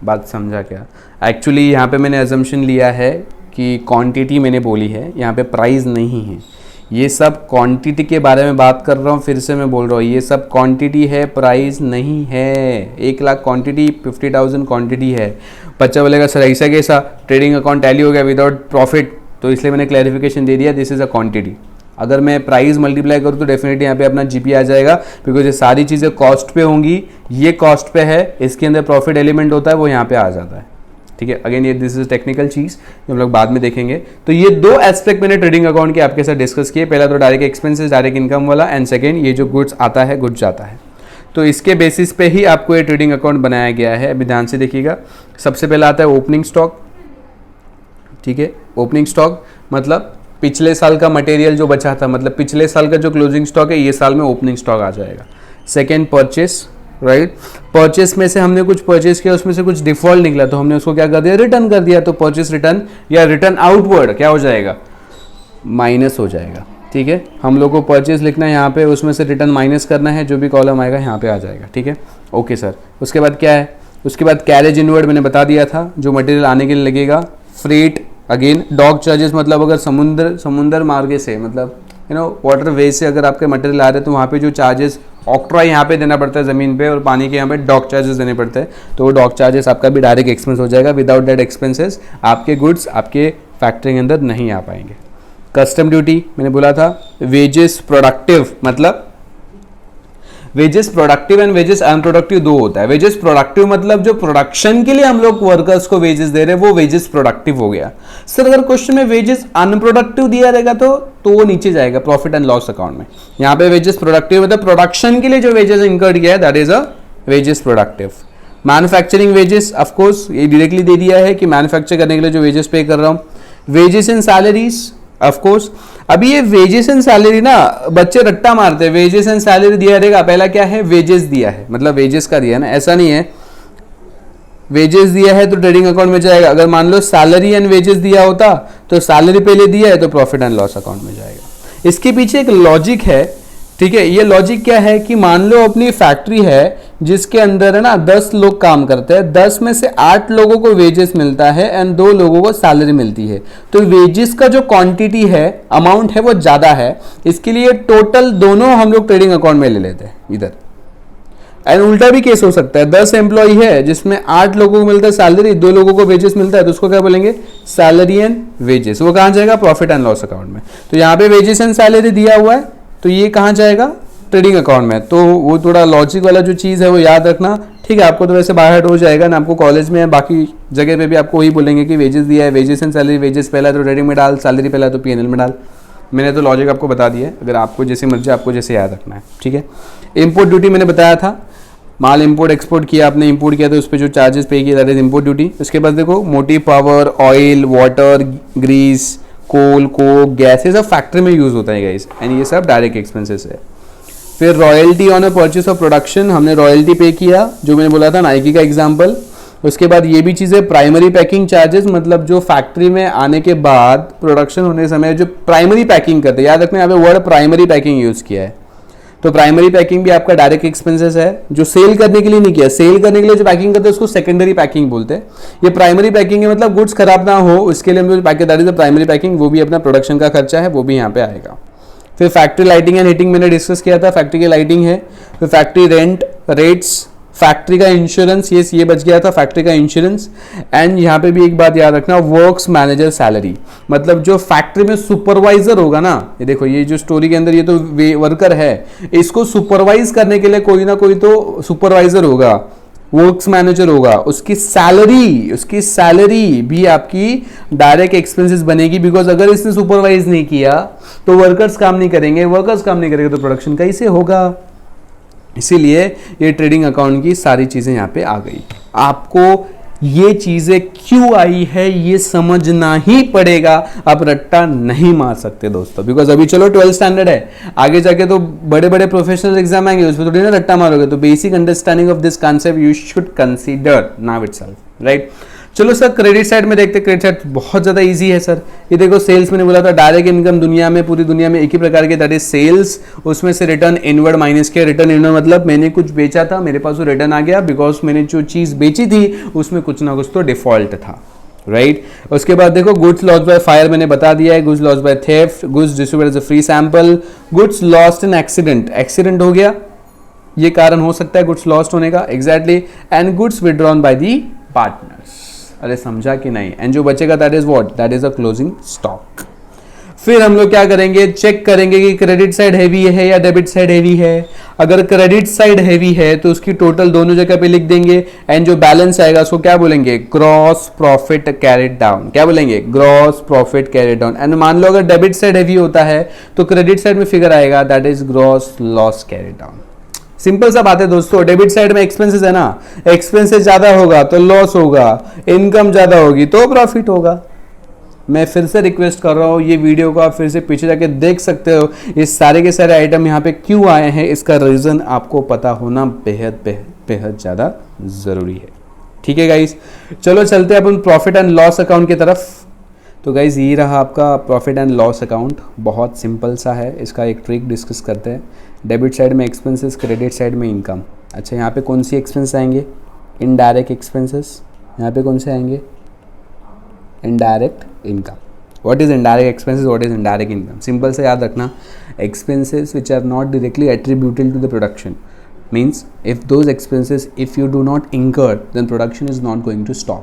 S1: बात समझा क्या? एक्चुअली यहाँ पे मैंने अजम्पशन लिया है कि क्वांटिटी मैंने बोली है, यहाँ पे प्राइस नहीं है। ये सब क्वांटिटी के बारे में बात कर रहा हूँ, फिर से मैं बोल रहा हूँ, ये सब क्वांटिटी है, प्राइस नहीं है। 1 लाख क्वांटिटी, 50,000 क्वांटिटी है। बच्चा बोलेगा सर ऐसा कैसा, ट्रेडिंग अकाउंट टैली हो गया विदाउट प्रॉफिट, तो इसलिए मैंने क्लैरिफिकेशन दे दिया, दिस इज अ क्वांटिटी। अगर मैं प्राइस मल्टीप्लाई करूँ तो डेफिनेटली यहाँ पे अपना जीपी आ जाएगा, बिकॉज ये सारी चीज़ें कॉस्ट पे होंगी, ये कॉस्ट पे है, इसके अंदर प्रॉफिट एलिमेंट होता है, वो यहाँ पे आ जाता है। ठीक है, अगेन ये दिस इज टेक्निकल चीज़, हम लोग बाद में देखेंगे। तो ये 2 एस्पेक्ट मैंने ट्रेडिंग अकाउंट के आपके साथ डिस्कस किए। पहला तो डायरेक्ट एक्सपेंसेस, डायरेक्ट इनकम वाला, एंड सेकेंड ये जो गुड्स आता है, गुड्स जाता है। तो इसके बेसिस पे ही आपको ये ट्रेडिंग अकाउंट बनाया गया है। अभी ध्यान से देखिएगा, सबसे पहला आता है ओपनिंग स्टॉक। ठीक है, ओपनिंग स्टॉक मतलब पिछले साल का मटेरियल जो बचा था, मतलब पिछले साल का जो क्लोजिंग स्टॉक है ये साल में ओपनिंग स्टॉक आ जाएगा। सेकेंड परचेस, राइट, परचेस में से हमने कुछ परचेस किया, उसमें से कुछ डिफॉल्ट निकला तो हमने उसको क्या कर दिया, रिटर्न कर दिया। तो परचेस रिटर्न या रिटर्न आउटवर्ड क्या हो जाएगा, माइनस हो जाएगा। ठीक है, हम लोग को परचेस लिखना है यहाँ पे, उसमें से रिटर्न माइनस करना है, जो भी कॉलम आएगा यहाँ पे आ जाएगा। ठीक है, ओके सर। उसके बाद क्या है, उसके बाद कैरेज इनवर्ड मैंने बता दिया था, जो मटेरियल आने के लिए लगेगा। फ्रेट, अगेन डॉक चार्जेस, मतलब अगर समुद्र मार्ग से, मतलब वाटर वे से अगर आपके मटेरियल आ रहे हैं तो वहाँ पे जो चार्जेस ऑक्ट्रॉय यहाँ पे देना पड़ता है ज़मीन पे, और पानी के यहाँ पे डॉक चार्जेस देने पड़ते हैं, तो वो डॉक चार्जेस आपका भी डायरेक्ट एक्सपेंस हो जाएगा। विदाउट दैट एक्सपेंसेस आपके गुड्स आपके फैक्ट्री के अंदर नहीं आ पाएंगे। कस्टम ड्यूटी मैंने बोला था। वेजेस प्रोडक्टिव, मतलब wages productive and wages unproductive दो होता है। वेजेस प्रोडक्टिव मतलब जो प्रोडक्शन के लिए हम लोग वर्कर्स को वेजेस दे रहे हैं वो वेजेस प्रोडक्टिव हो गया। सर अगर क्वेश्चन में वेजेस अनप्रोडक्टिव दिया रहेगा तो वो नीचे जाएगा प्रॉफिट एंड लॉस अकाउंट में। यहाँ पे वेजेस प्रोडक्टिव मतलब प्रोडक्शन के लिए जो वेजेस इंकर्ड किया है that is a wages productive. Manufacturing wages of course ये डायरेक्टली दे दिया है कि मैन्युफैक्चर करने के लिए जो वेजेस पे कर रहा हूँ। वेजेस एंड सैलरीज ऑफकोर्स, अभी ये वेजेस एंड सैलरी ना बच्चे रट्टा मारते हैं, वेजेस एंड सैलरी दिया रहेगा, पहला क्या है वेजेस दिया है, मतलब वेजेस का दिया है ना, ऐसा नहीं है वेजेस दिया है तो ट्रेडिंग अकाउंट में जाएगा। अगर मान लो सैलरी एंड वेजेस दिया होता तो सैलरी पहले दिया है तो प्रॉफिट एंड लॉस अकाउंट में जाएगा। इसके पीछे एक लॉजिक है, ठीक है। ये लॉजिक क्या है कि मान लो अपनी फैक्ट्री है जिसके अंदर है ना 10 लोग काम करते हैं, 10 में से 8 लोगों को वेजेस मिलता है एंड 2 लोगों को सैलरी मिलती है, तो वेजेस का जो क्वांटिटी है, अमाउंट है वो ज्यादा है, इसके लिए टोटल दोनों हम लोग ट्रेडिंग अकाउंट में ले लेते हैं इधर। एंड उल्टा भी केस हो सकता है, 10 एम्प्लॉय है जिसमें 8 लोगों को मिलता है सैलरी, 2 लोगों को वेजेस मिलता है, तो उसको क्या बोलेंगे सैलरी एंड वेजेस। वो कहां जाएगा प्रॉफिट एंड लॉस अकाउंट में। तो यहाँ पे वेजेस एंड सैलरी दिया हुआ है तो ये कहां जाएगा ट्रेडिंग अकाउंट में। तो वो थोड़ा लॉजिक वाला जो चीज़ है वो याद रखना, ठीक है। आपको तो वैसे बाहर हो जाएगा ना, आपको कॉलेज में बाकी जगह पे भी आपको वही बोलेंगे कि वेजेस दिया है, वेजेस एंड सैलरी, वेजेस पहला तो ट्रेडिंग में डाल, सैलरी पहला तो पीएनएल में डाल। मैंने तो लॉजिक आपको बता दिया है, अगर आपको जैसे मर्जी आपको जैसे याद रखना है, ठीक है। इम्पोर्ट ड्यूटी मैंने बताया था, माल इंपोर्ट एक्सपोर्ट किया, आपने इंपोर्ट किया तो उस पर जो चार्जेस पे किया दैट इज इंपोर्ट ड्यूटी। उसके बाद देखो motive power, oil, water, grease, coal, coke, gas, ये सब फैक्ट्री में यूज होता है गाइस, एंड ये सब डायरेक्ट एक्सपेंसेस है। फिर royalty on a purchase of production, हमने रॉयल्टी पे किया, जो मैंने बोला था नाइकी का एग्जांपल। उसके बाद ये भी चीज़ है प्राइमरी पैकिंग चार्जेस, मतलब जो फैक्ट्री में आने के बाद प्रोडक्शन होने समय जो प्राइमरी पैकिंग करते हैं, याद रखना यहाँ पे वर्ड प्राइमरी पैकिंग यूज किया है, तो प्राइमरी पैकिंग भी आपका डायरेक्ट एक्सपेंसेस है, जो सेल करने के लिए नहीं किया। सेल करने के लिए जो पैकिंग करते हैं उसको सेकेंडरी पैकिंग बोलते हैं। ये प्राइमरी पैकिंग है, मतलब गुड्स खराब ना हो उसके लिए हम जो packet that is primary packing, वो भी अपना प्रोडक्शन का खर्चा है, वो भी यहाँ पे आएगा। फिर फैक्ट्री लाइटिंग एंड हीटिंग मैंने डिस्कस किया था, फैक्ट्री की लाइटिंग है। फिर फैक्ट्री रेंट, रेट्स, फैक्ट्री का इंश्योरेंस, ये बच गया था फैक्ट्री का इंश्योरेंस। एंड यहाँ पे भी एक बात याद रखना, वर्क्स मैनेजर सैलरी, मतलब जो फैक्ट्री में सुपरवाइजर होगा ना, ये देखो ये जो स्टोरी के अंदर ये तो वर्कर है, इसको सुपरवाइज करने के लिए कोई ना कोई तो सुपरवाइजर होगा, वर्क्स मैनेजर होगा, उसकी सैलरी भी आपकी डायरेक्ट एक्सपेंसेस बनेगी, बिकॉज अगर इसने सुपरवाइज नहीं किया तो वर्कर्स काम नहीं करेंगे, वर्कर्स काम नहीं करेंगे तो प्रोडक्शन कैसे होगा। इसीलिए ये ट्रेडिंग अकाउंट की सारी चीजें यहाँ पे आ गई। आपको ये चीजें क्यों आई है ये समझना ही पड़ेगा, आप रट्टा नहीं मार सकते दोस्तों, बिकॉज अभी चलो 12th स्टैंडर्ड है, आगे जाके तो बड़े बड़े प्रोफेशनल एग्जाम आएंगे, उसमें थोड़ी ना रट्टा मारोगे। तो basic understanding of this concept you should consider now itself, right. चलो सर क्रेडिट साइड में देखते हैं। क्रेडिट साइड बहुत ज्यादा इजी है सर। ये देखो सेल्स मैंने बोला था, डायरेक्ट इनकम दुनिया में पूरी दुनिया में एक ही प्रकार के दैट इज सेल्स, उसमें से रिटर्न इनवर्ड माइनस किया। रिटर्न इनवर्ड मतलब मैंने कुछ बेचा था, मेरे पास वो रिटर्न आ गया, बिकॉज मैंने जो चीज बेची थी उसमें कुछ ना कुछ तो डिफॉल्ट था, राइट। उसके बाद देखो गुड्स लॉस्ट बाय फायर मैंने बता दिया है, goods lost by theft, goods distributed as a free sample, goods lost in accident, accident हो गया ये कारण हो सकता है गुड्स लॉस्ट होने का, exactly. And goods withdrawn by the partners, अरे समझा कि नहीं। एंड जो बचेगा that is what, that is a closing stock. फिर हम लोग क्या करेंगे, चेक करेंगे कि क्रेडिट साइड हैवी है या डेबिट साइड हैवी है। अगर क्रेडिट साइड हैवी है तो उसकी टोटल दोनों जगह पे लिख देंगे, एंड जो बैलेंस आएगा उसको क्या बोलेंगे, ग्रॉस प्रॉफिट कैरिड डाउन। क्या बोलेंगे, gross profit carried down. And मान लो अगर डेबिट साइड हैवी होता है तो क्रेडिट साइड में फिगर आएगा that is gross loss carried down. Simple सा बात है दोस्तों, डेबिट साइड में एक्सपेंसेस है ना, एक्सपेंसेस ज्यादा होगा तो लॉस होगा, इनकम ज्यादा होगी तो प्रॉफिट होगा। मैं फिर से रिक्वेस्ट कर रहा हूँ, ये वीडियो को आप फिर से पीछे जाके देख सकते हो। ये सारे के सारे आइटम यहाँ पे क्यों आए हैं, इसका रीज़न आपको पता होना बेहद बेहद बेहद ज़्यादा ज़रूरी है। ठीक है गाइस, चलो चलते हैं अपन प्रॉफिट एंड लॉस अकाउंट की तरफ। तो गाइस ये रहा आपका प्रॉफिट एंड लॉस अकाउंट, बहुत सिंपल सा है। इसका एक ट्रिक डिस्कस करते हैं। डेबिट साइड में एक्सपेंसेस, क्रेडिट साइड में इनकम। अच्छा, यहाँ पे कौन सी एक्सपेंस आएंगे? Indirect expenses. यहाँ पे कौन से आएंगे? Indirect income. What is indirect expenses, what is indirect income? Simple से याद रखना, expenses which are not directly attributed to the production means if those expenses if you do not incur then production is not going to stop,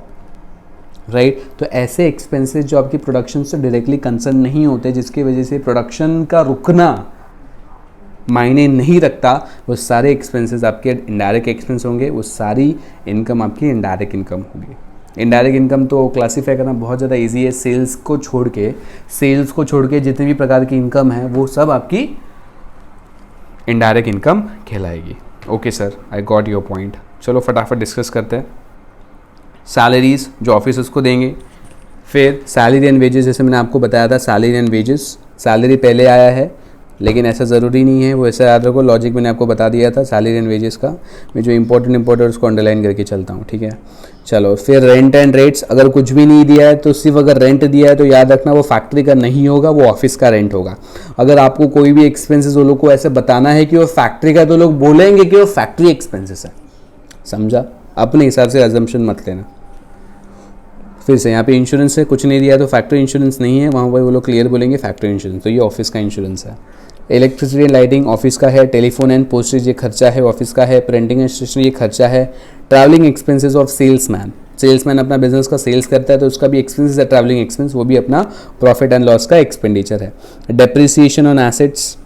S1: right? तो ऐसे expenses जो आपकी production से directly concern नहीं होते, जिसकी वजह से प्रोडक्शन का रुकना मायने नहीं रखता, वो सारे एक्सपेंसेस आपके इनडायरेक्ट एक्सपेंस होंगे, वो सारी इनकम आपकी इनडायरेक्ट इनकम होगी। इनडायरेक्ट इनकम तो क्लासीफाई करना बहुत ज़्यादा ईजी है। सेल्स को छोड़ के जितने भी प्रकार की इनकम है वो सब आपकी इनडायरेक्ट इनकम कहलाएगी। Okay sir, I got your point. चलो फटाफट डिस्कस करते हैं। सैलरीज जो ऑफिसर्स को देंगे, फिर सैलरी एंड वेजेस, जैसे मैंने आपको बताया था सैलरी एंड वेजेस, सैलरी पहले आया है लेकिन ऐसा ज़रूरी नहीं है, वो ऐसा याद रखो, लॉजिक मैंने आपको बता दिया था सैलरी एंड वेजेस का। मैं जो इंपॉर्टेंट उसको अंडरलाइन करके चलता हूँ, ठीक है। चलो फिर रेंट एंड रेट्स, अगर कुछ भी नहीं दिया है तो सिर्फ अगर रेंट दिया है तो याद रखना वो फैक्ट्री का नहीं होगा, वो ऑफिस का रेंट होगा। अगर आपको कोई भी एक्सपेंसेस वो लोग को ऐसे बताना है कि वो फैक्ट्री का, तो लोग बोलेंगे कि वो फैक्ट्री एक्सपेंसेस है, समझा? अपने हिसाब से अजम्पशन मत लेना। फिर से यहाँ पे इंश्योरेंस है, कुछ नहीं दिया तो फैक्ट्री इंश्योरेंस नहीं है, वहाँ पर वो लोग क्लियर बोलेंगे फैक्ट्री इंश्योरेंस, तो ये ऑफिस का इंश्योरेंस है। इलेक्ट्रिसिटी एंड लाइटिंग ऑफिस का है, टेलीफोन एंड पोस्टेज ये खर्चा है ऑफिस का है, प्रिंटिंग एंड स्टेशनरी ये खर्चा है। ट्रैवलिंग एक्सपेंसेस ऑफ सेल्समैन अपना बिजनेस का सेल्स करता है तो उसका भी एक्सपेंसेस है, ट्रैवलिंग एक्सपेंस, वो भी अपना प्रॉफिट एंड लॉस का एक्सपेंडिचर है। डेप्रिसिएशन ऑन एसेट्स,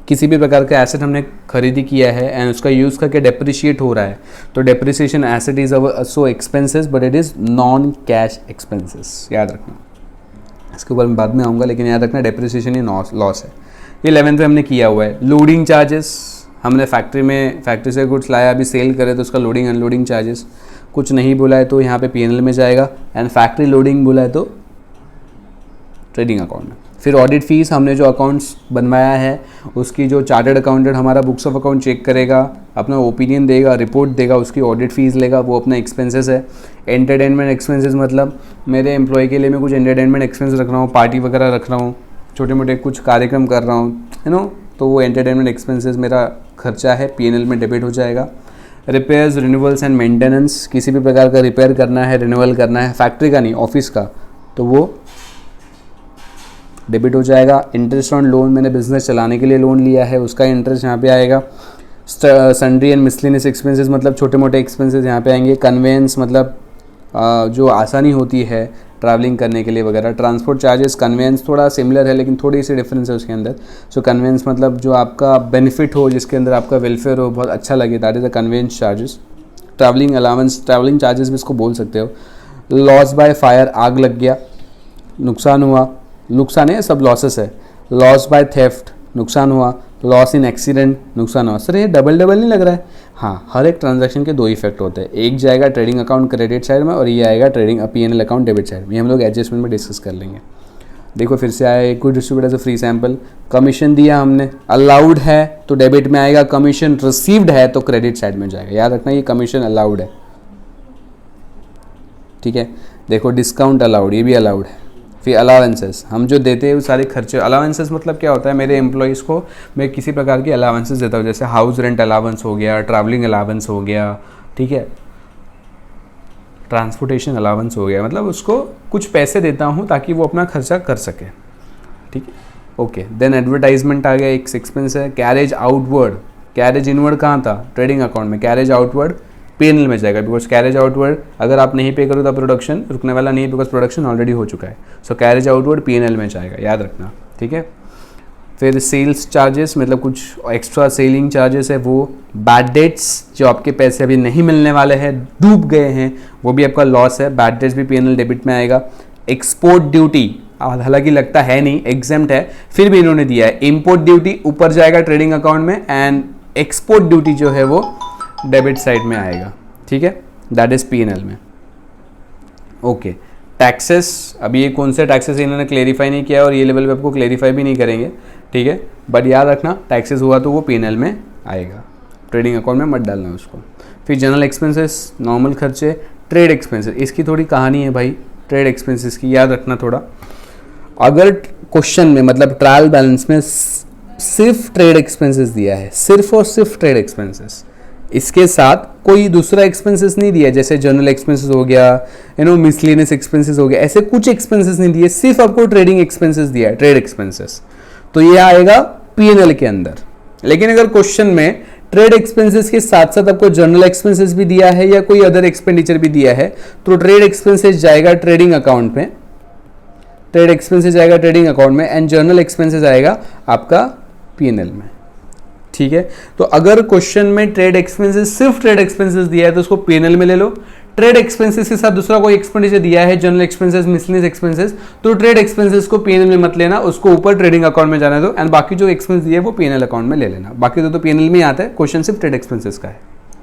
S1: किसी भी प्रकार का एसेट हमने खरीदी किया है एंड उसका यूज़ करके डेप्रिशिएट हो रहा है तो depreciation asset is so expenses but it is non cash expenses, याद रखना। इसके ऊपर मैं बाद में आऊँगा, लेकिन याद रखना डेप्रिसिएशन ये लॉस है। ये 11th में हमने किया हुआ है। लोडिंग चार्जेस, हमने फैक्ट्री से गुड्स लाया, अभी सेल करे तो उसका लोडिंग अनलोडिंग चार्जेस, कुछ नहीं बोला है तो यहाँ पे पीएनएल में जाएगा, एंड फैक्ट्री लोडिंग बोला है तो ट्रेडिंग अकाउंट में। फिर ऑडिट फीस, हमने जो अकाउंट्स बनवाया है उसकी जो चार्टर्ड अकाउंटेंट हमारा बुक्स ऑफ अकाउंट चेक करेगा, अपना ओपिनियन देगा, रिपोर्ट देगा, उसकी ऑडिट फीस लेगा, वो अपना एक्सपेंसेस है। एंटरटेनमेंट एक्सपेंसेस मतलब मेरे एम्प्लॉय के लिए मैं कुछ एंटरटेनमेंट एक्सपेंस रख रहा हूँ, पार्टी वगैरह रख रहा हूँ, छोटे मोटे कुछ कार्यक्रम कर रहा हूँ, तो वो एंटरटेनमेंट एक्सपेंसेस मेरा खर्चा है, पीएनएल में डेबिट हो जाएगा। रिपेयर्स, रिन्यूअल्स एंड मेंटेनेंस, किसी भी प्रकार का रिपेयर करना है, रिन्यूअल करना है, फैक्ट्री का नहीं ऑफिस का, तो वो डेबिट हो जाएगा। इंटरेस्ट ऑन लोन, मैंने बिजनेस चलाने के लिए लोन लिया है, उसका इंटरेस्ट यहाँ पे आएगा। सन्ड्री एंड मिसलेनियस एक्सपेंसेस मतलब छोटे मोटे एक्सपेंसेस यहाँ पे आएंगे। कन्वेंस मतलब जो आसानी होती है ट्रैवलिंग करने के लिए वगैरह। ट्रांसपोर्ट चार्जेस, कन्वेंस थोड़ा सिमिलर है लेकिन थोड़ी सी डिफरेंस है उसके अंदर। सो कन्वेंस मतलब जो आपका बेनिफिट हो, जिसके अंदर आपका वेलफेयर हो, बहुत अच्छा लगे, that is the conveyance charges. Travelling allowance, travelling charges भी इसको बोल सकते हो। लॉस बाय फायर, आग लग गया, नुकसान हुआ, नुकसान है सब लॉसेस है। लॉस बाय थेफ्ट, नुकसान हुआ। लॉस इन एक्सीडेंट, नुकसान हुआ। सर ये डबल नहीं लग रहा है? हाँ, हर एक ट्रांजैक्शन के दो इफेक्ट होते हैं, एक जाएगा ट्रेडिंग अकाउंट क्रेडिट साइड में और ये आएगा trading PNL account debit side में। ये हम लोग एडजस्टमेंट में डिस्कस कर लेंगे। देखो फिर से आया कुछ डिस्ट्रीब्यूटर से फ्री सैंपल। कमीशन दिया हमने, अलाउड है तो डेबिट में आएगा, कमीशन रिसीव्ड है तो क्रेडिट साइड में जाएगा। याद रखना ये कमीशन अलाउड है, ठीक है। देखो डिस्काउंट अलाउड, ये भी अलाउड है। फिर अलावेंसेस, हम जो देते हैं वो सारे खर्चे। अलावेंसेस मतलब क्या होता है, मेरे एम्प्लॉयज़ को मैं किसी प्रकार की अलावेंसेस देता हूँ, जैसे हाउस रेंट अलावेंस हो गया, ट्रैवलिंग अलावेंस हो गया, ठीक है, ट्रांसपोर्टेशन अलावेंस हो गया, मतलब उसको कुछ पैसे देता हूँ ताकि वो अपना खर्चा कर सके, ठीक है। ओके, देन एडवर्टाइजमेंट आ गया, एक एक्सपेंस है। कैरेज आउटवर्ड, कैरेज इनवर्ड कहाँ था? ट्रेडिंग अकाउंट में। कैरेज आउटवर्ड पीएनएल में जाएगा, बिकॉज कैरेज आउटवर्ड अगर आप नहीं पे करो तो प्रोडक्शन रुकने वाला नहीं है, बिकॉज प्रोडक्शन ऑलरेडी हो चुका है। सो कैरेज आउटवर्ड पीएनएल में जाएगा, याद रखना, ठीक है। फिर सेल्स चार्जेस मतलब कुछ एक्स्ट्रा सेलिंग चार्जेस है वो। बैड डेट्स, जो आपके पैसे अभी नहीं मिलने वाले हैं, डूब गए हैं, वो भी आपका लॉस है, बैड डेट्स भी पीएनएल डेबिट में आएगा। एक्सपोर्ट ड्यूटी, हालांकि लगता है नहीं, एग्जेम्प्ट है, फिर भी इन्होंने दिया है। इम्पोर्ट ड्यूटी ऊपर जाएगा ट्रेडिंग अकाउंट में, एंड एक्सपोर्ट ड्यूटी जो है वो डेबिट साइड में आएगा, ठीक है, दैट इज पीएनएल में। ओके, टैक्सेस, अभी ये कौन से टैक्सेस इन्होंने क्लेरिफाई नहीं किया और ये लेवल पे आपको क्लेरिफाई भी नहीं करेंगे, ठीक है, बट याद रखना टैक्सेस हुआ तो वो P&L में आएगा, ट्रेडिंग अकाउंट में मत डालना उसको। फिर जनरल एक्सपेंसेस, नॉर्मल खर्चे, ट्रेड एक्सपेंसेस, इसकी थोड़ी कहानी है भाई ट्रेड एक्सपेंसेस की, याद रखना थोड़ा। अगर क्वेश्चन में मतलब ट्रायल बैलेंस में सिर्फ ट्रेड एक्सपेंसेस दिया है, सिर्फ और सिर्फ ट्रेड एक्सपेंसेस, इसके साथ कोई दूसरा एक्सपेंसेस नहीं दिया, जैसे जनरल एक्सपेंसेस हो गया, मिसलेनियस एक्सपेंसेस हो गया, ऐसे कुछ एक्सपेंसेस नहीं दिए, सिर्फ आपको ट्रेडिंग एक्सपेंसेस दिया है, ट्रेड एक्सपेंसेस, तो ये आएगा P&L के अंदर। लेकिन अगर क्वेश्चन में ट्रेड एक्सपेंसेस के साथ साथ आपको जनरल एक्सपेंसेस भी दिया है या कोई अदर एक्सपेंडिचर भी दिया है, तो ट्रेड एक्सपेंसेस जाएगा ट्रेडिंग अकाउंट में, ट्रेड एक्सपेंसेस जाएगा ट्रेडिंग अकाउंट में, एंड जनरल एक्सपेंसेस आएगा आपका P&L में, ठीक है। तो अगर क्वेश्चन में ट्रेड एक्सपेंसेस, सिर्फ ट्रेड एक्सपेंसेस दिया है तो उसको P&L में ले लो। ट्रेड एक्सपेंसेस के साथ दूसरा कोई एक्सपेंडिचर दिया है, जनरल एक्सपेंसेस, मिसलेनियस एक्सपेंसेस, तो ट्रेड एक्सपेंसेस को P&L में मत लेना, उसको ऊपर ट्रेडिंग अकाउंट में जाने दो, एंड बाकी जो एक्सपेंस दिए वो P&L अकाउंट में ले लेना। बाकी तो P&L में ही आता है, क्वेश्चन सिर्फ ट्रेड एक्सपेंसेस का है।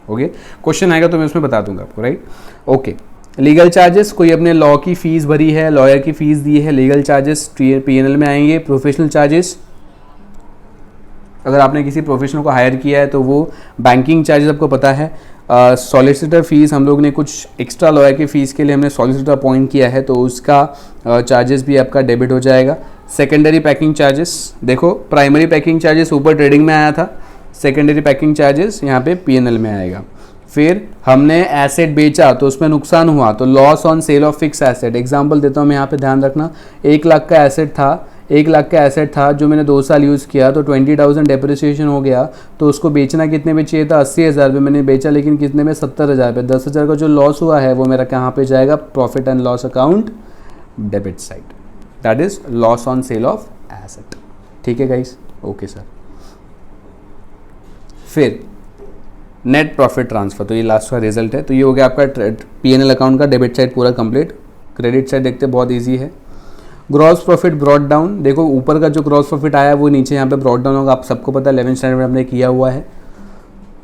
S1: ओके, क्वेश्चन आएगा तो मैं उसमें बता दूंगा आपको, राइट। ओके, लीगल चार्जेस, कोई अपने लॉ की फीस भरी है, लॉयर की फीस दी है, लीगल चार्जेस P&L में आएंगे। प्रोफेशनल चार्जेस, अगर आपने किसी प्रोफेशनल को हायर किया है तो वो बैंकिंग चार्जेस आपको पता है। सॉलिसिटर फीस, हम लोग ने कुछ एक्स्ट्रा लॉयर की फ़ीस के लिए हमने सॉलिसिटर अपॉइंट किया है तो उसका चार्जेस भी आपका डेबिट हो जाएगा। सेकेंडरी पैकिंग चार्जेस, देखो प्राइमरी पैकिंग चार्जेस ऊपर ट्रेडिंग में आया था, सेकेंडरी पैकिंग चार्जेस यहाँ पे P&L में आएगा। फिर हमने एसेट बेचा तो उसमें नुकसान हुआ तो loss on sale of fix asset. Example देता हूँ मैं यहाँ पे, ध्यान रखना, 1 लाख का एसेट था, 1 लाख का एसेट था जो मैंने 2 साल यूज़ किया तो 20,000 डेप्रिसिएशन हो गया, तो उसको बेचना कितने में चाहिए था, 80,000 पे मैंने बेचा, लेकिन कितने में, 70,000 पे। 10,000 का जो लॉस हुआ है वो मेरा कहाँ पे जाएगा, profit and loss account, debit side, that is loss on sale of asset. ठीक है गाइस, ओके सर। फिर नेट प्रॉफिट ट्रांसफर, तो ये लास्ट का रिजल्ट है। तो ये हो गया आपका P&L अकाउंट का डेबिट साइड पूरा कंप्लीट। क्रेडिट साइड देखते बहुत इजी है। ग्रॉस प्रॉफिट ब्रॉड डाउन, देखो ऊपर का जो ग्रॉस प्रॉफिट आया वो नीचे यहाँ पे ब्रॉड डाउन होगा, आप सबको पता है, 11th स्टैंडर्ड में हमने किया हुआ है।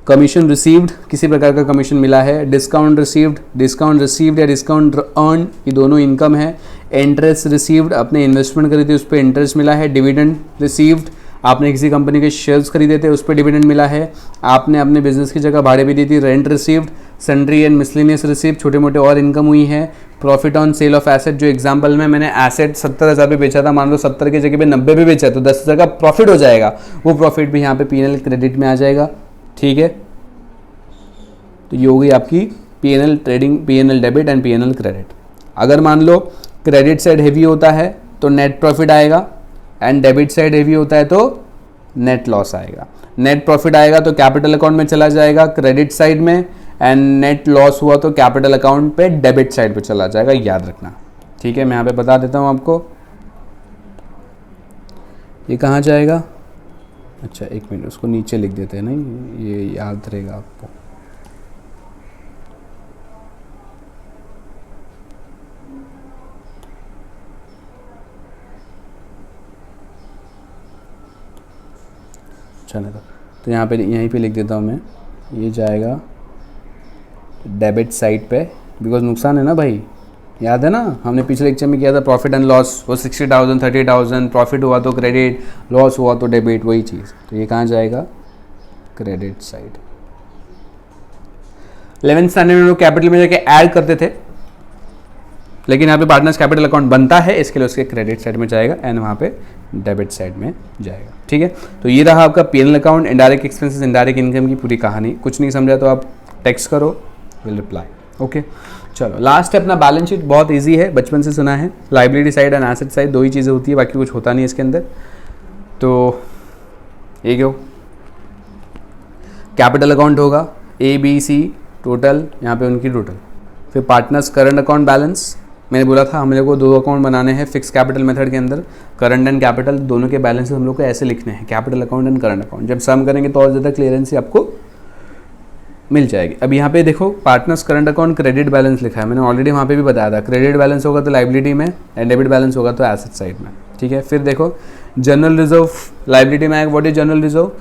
S1: कमीशन रिसीव्ड, किसी प्रकार का कमीशन मिला है। डिस्काउंट रिसीव्ड या डिस्काउंट अर्न, ये दोनों इनकम है। इंटरेस्ट रिसीव्ड, आपने इन्वेस्टमेंट करी थी उस पर इंटरेस्ट मिला है। डिविडेंड रिसीव्ड, आपने किसी कंपनी के शेयर्स खरीदे थे उस पर डिविडेंड मिला है। आपने अपने बिजनेस की जगह भाड़े भी दी थी। Rent received, sundry and miscellaneous received, छोटे मोटे और इनकम हुई है। Profit on sale of asset, जो एग्जांपल में मैंने एसेट 70,000 पे बेचा था, मान लो 70 की जगह पे 90 पे बेचा तो 10,000 का प्रॉफिट हो जाएगा, वो प्रॉफिट भी यहाँ पे P&L क्रेडिट में आ जाएगा। ठीक है, तो ये हो गई आपकी P&L trading, P&L debit and P&L credit. अगर मान लो क्रेडिट साइड हेवी होता है तो नेट प्रॉफिट आएगा, एंड डेबिट साइड हेवी होता है तो नेट लॉस आएगा। नेट प्रॉफिट आएगा तो कैपिटल अकाउंट में चला जाएगा क्रेडिट साइड में, एंड नेट लॉस हुआ तो कैपिटल अकाउंट पे डेबिट साइड पे चला जाएगा, याद रखना। ठीक है, मैं यहाँ पे बता देता हूँ आपको ये कहाँ जाएगा। अच्छा एक मिनट, उसको नीचे लिख देते हैं, नहीं ये याद रहेगा आपको। चलो तो यहाँ पे यहीं पे लिख देता हूँ मैं, ये जाएगा डेबिट साइड पे, बिकॉज नुकसान है ना भाई, याद है ना हमने पिछले लेक्चर में किया था प्रॉफिट एंड लॉस, वो 60,000 30,000, प्रॉफिट हुआ तो क्रेडिट, लॉस हुआ तो डेबिट, वही चीज़। तो ये कहाँ जाएगा, क्रेडिट साइड। 11th स्टैंडर्ड में लोग कैपिटल में जाके ऐड करते थे, लेकिन यहाँ पे पार्टनर्स कैपिटल अकाउंट बनता है, इसके लिए उसके क्रेडिट साइड में जाएगा एंड वहाँ पे डेबिट साइड में जाएगा। ठीक है, तो ये रहा आपका P&L account, indirect expenses, indirect income की पूरी कहानी। कुछ नहीं समझा तो आप टेक्स्ट करो, विल रिप्लाई। ओके, चलो लास्ट है अपना बैलेंस शीट, बहुत इजी है, बचपन से सुना है। Liability side and asset side दो ही चीज़ें होती है, बाकी कुछ होता नहीं इसके अंदर। तो ये क्यों, कैपिटल अकाउंट होगा ABC टोटल, यहाँ पे उनकी टोटल। फिर पार्टनर्स करंट अकाउंट बैलेंस, मैंने बोला था हम लोग को 2 अकाउंट बनाने हैं फिक्स कैपिटल मेथड के अंदर, करंट एंड कैपिटल, दोनों के बैलेंस हम लोग को ऐसे लिखने हैं, capital account and current account. जब सम करेंगे तो और ज़्यादा क्लियरेंसी आपको मिल जाएगी। अब यहाँ पे देखो partners current account credit balance लिखा है, मैंने ऑलरेडी वहाँ पे भी बताया था, क्रेडिट बैलेंस होगा तो लाइबिलिटी में एंड डेबिट बैलेंस होगा तो एसेट साइड में। ठीक है, फिर देखो जनरल रिजर्व लाइबिलिटी में आएगा। व्हाट इज जनरल रिजर्व,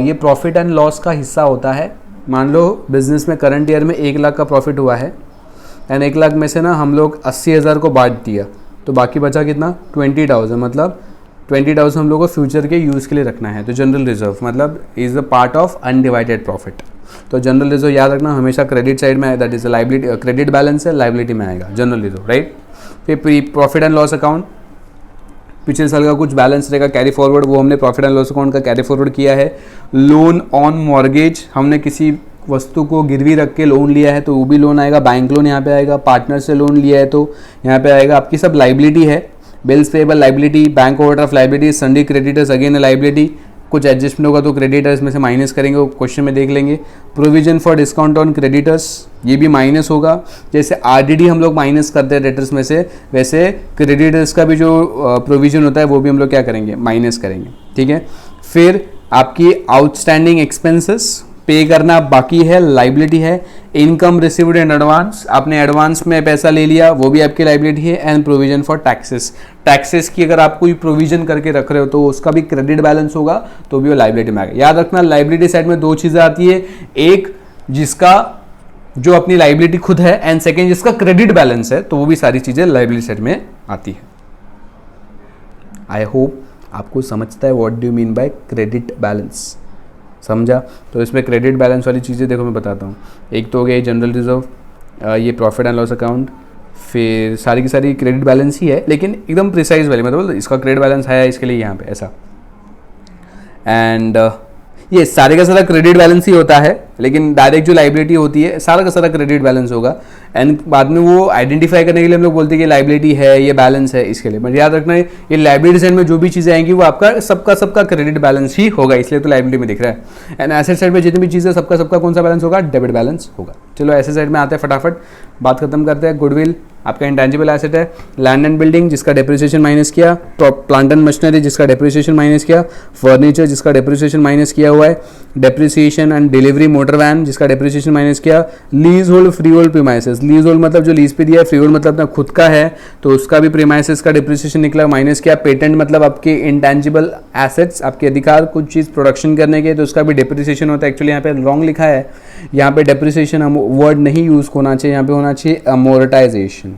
S1: ये प्रॉफिट एंड लॉस का हिस्सा होता है। मान लो बिजनेस में करंट ईयर में 1 लाख का प्रॉफिट हुआ है, एंड 1 लाख में से ना हम लोग 80,000 को बांट दिया, तो बाकी बचा कितना 20,000, मतलब 20,000 हम लोग को फ्यूचर के यूज़ के लिए रखना है। तो जनरल रिजर्व मतलब is a part of undivided profit. तो जनरल रिजर्व याद रखना हमेशा क्रेडिट साइड में आए, that is liability, credit balance है लाइबिलिटी में आएगा जनरल रिजर्व, राइट। फिर प्रॉफिट एंड लॉस अकाउंट, पिछले साल का कुछ बैलेंस रहेगा कैरी फॉरवर्ड, वो हमने प्रॉफिट एंड लॉस अकाउंट का कैरी फॉरवर्ड किया है। लोन ऑन मॉर्गेज, हमने किसी वस्तु को गिरवी रख के लोन लिया है तो वो भी लोन आएगा, बैंक लोन यहाँ पे आएगा, पार्टनर से लोन लिया है तो यहाँ पे आएगा। आपकी सब लाइबिलिटी है, bills payable liability, bank overdraft liability, सन्डी creditors again liability, कुछ एडजस्टमेंट होगा तो क्रेडिटर्स में से माइनस करेंगे, वो क्वेश्चन में देख लेंगे। Provision for discount on creditors, ये भी माइनस होगा, जैसे आरडीडी हम लोग माइनस करते हैं डेटर्स में से, वैसे क्रेडिटर्स का भी जो प्रोविजन होता है वो भी हम लोग क्या करेंगे, माइनस करेंगे, ठीक है। फिर आपकी आउटस्टैंडिंग एक्सपेंसेस पे करना बाकी है, लाइबिलिटी है। इनकम रिसीव्ड इन एडवांस, आपने एडवांस में पैसा ले लिया, वो भी आपकी लाइबिलिटी है। And provision for taxes, taxes की अगर आप कोई प्रोविजन करके रख रहे हो तो उसका भी क्रेडिट बैलेंस होगा, तो भी वो लाइबिलिटी में आएगा। याद रखना लाइबिलिटी साइड में 2 चीज़ें आती है, एक जिसका जो अपनी लाइबिलिटी खुद है, एंड सेकेंड जिसका क्रेडिट बैलेंस है, तो वो भी सारी चीज़ें लाइबिलिटी साइड में आती है। आई होप आपको समझता है what do mean by credit balance, समझा। तो इसमें क्रेडिट बैलेंस वाली चीज़ें देखो मैं बताता हूँ। एक तो हो गया जनरल रिजर्व, ये प्रॉफिट एंड लॉस अकाउंट, फिर सारी की सारी क्रेडिट बैलेंस ही है, लेकिन एकदम प्रिसाइज वाली, मतलब इसका क्रेडिट बैलेंस है इसके लिए यहाँ पे ऐसा। एंड ये सारे का सारा क्रेडिट बैलेंस ही होता है, लेकिन डायरेक्ट जो लाइबिलिटी होती है सारा का सारा क्रेडिट बैलेंस होगा। एंड बाद में वो आइडेंटिफाई करने के लिए हम लोग बोलते हैं कि लाइबिलिटी है, ये बैलेंस है, इसके लिए बट याद रखना है ये लाइबिलिटी साइड में जो भी चीज़ें आएंगी वो आपका सबका क्रेडिट बैलेंस ही होगा, इसलिए तो लाइबिलिटी में दिख रहा है। एंड एसेट साइड में जितनी भी चीज़ें सबका कौन सा बैलेंस होगा, डेबिट बैलेंस होगा। चलो एसेट साइड में आते हैं, फटाफट बात खत्म करते हैं। गुडविल आपका इंटेंजिबल एसेट है, लैंड एंड बिल्डिंग जिसका डेप्रिसिएशन माइनस किया, प्लांट एंड मशीनरी जिसका डेप्रिसिएशन माइनस किया, फर्नीचर जिसका डेप्रिसिएशन माइनस किया हुआ है, depreciation and delivery motor van जिसका डेप्रिसिएशन माइनस किया, leasehold freehold premises, leasehold मतलब जो लीज पे दिया है, फ्री होल्ड मतलब अपना खुद का है तो उसका भी प्रीमाइसेस का डेप्रिसिएशन निकला माइनस किया, पेटेंट मतलब आपके इंटेंजिबल एसेट्स, आपके अधिकार कुछ चीज़ प्रोडक्शन करने के, तो उसका भी डेप्रिसिएशन होता है। एक्चुअली यहाँ पे रॉन्ग लिखा है, यहाँ पे डेप्रिसिएशन वर्ड नहीं यूज होना चाहिए, यहाँ पे होना चाहिए अमोर्टाइजेशन।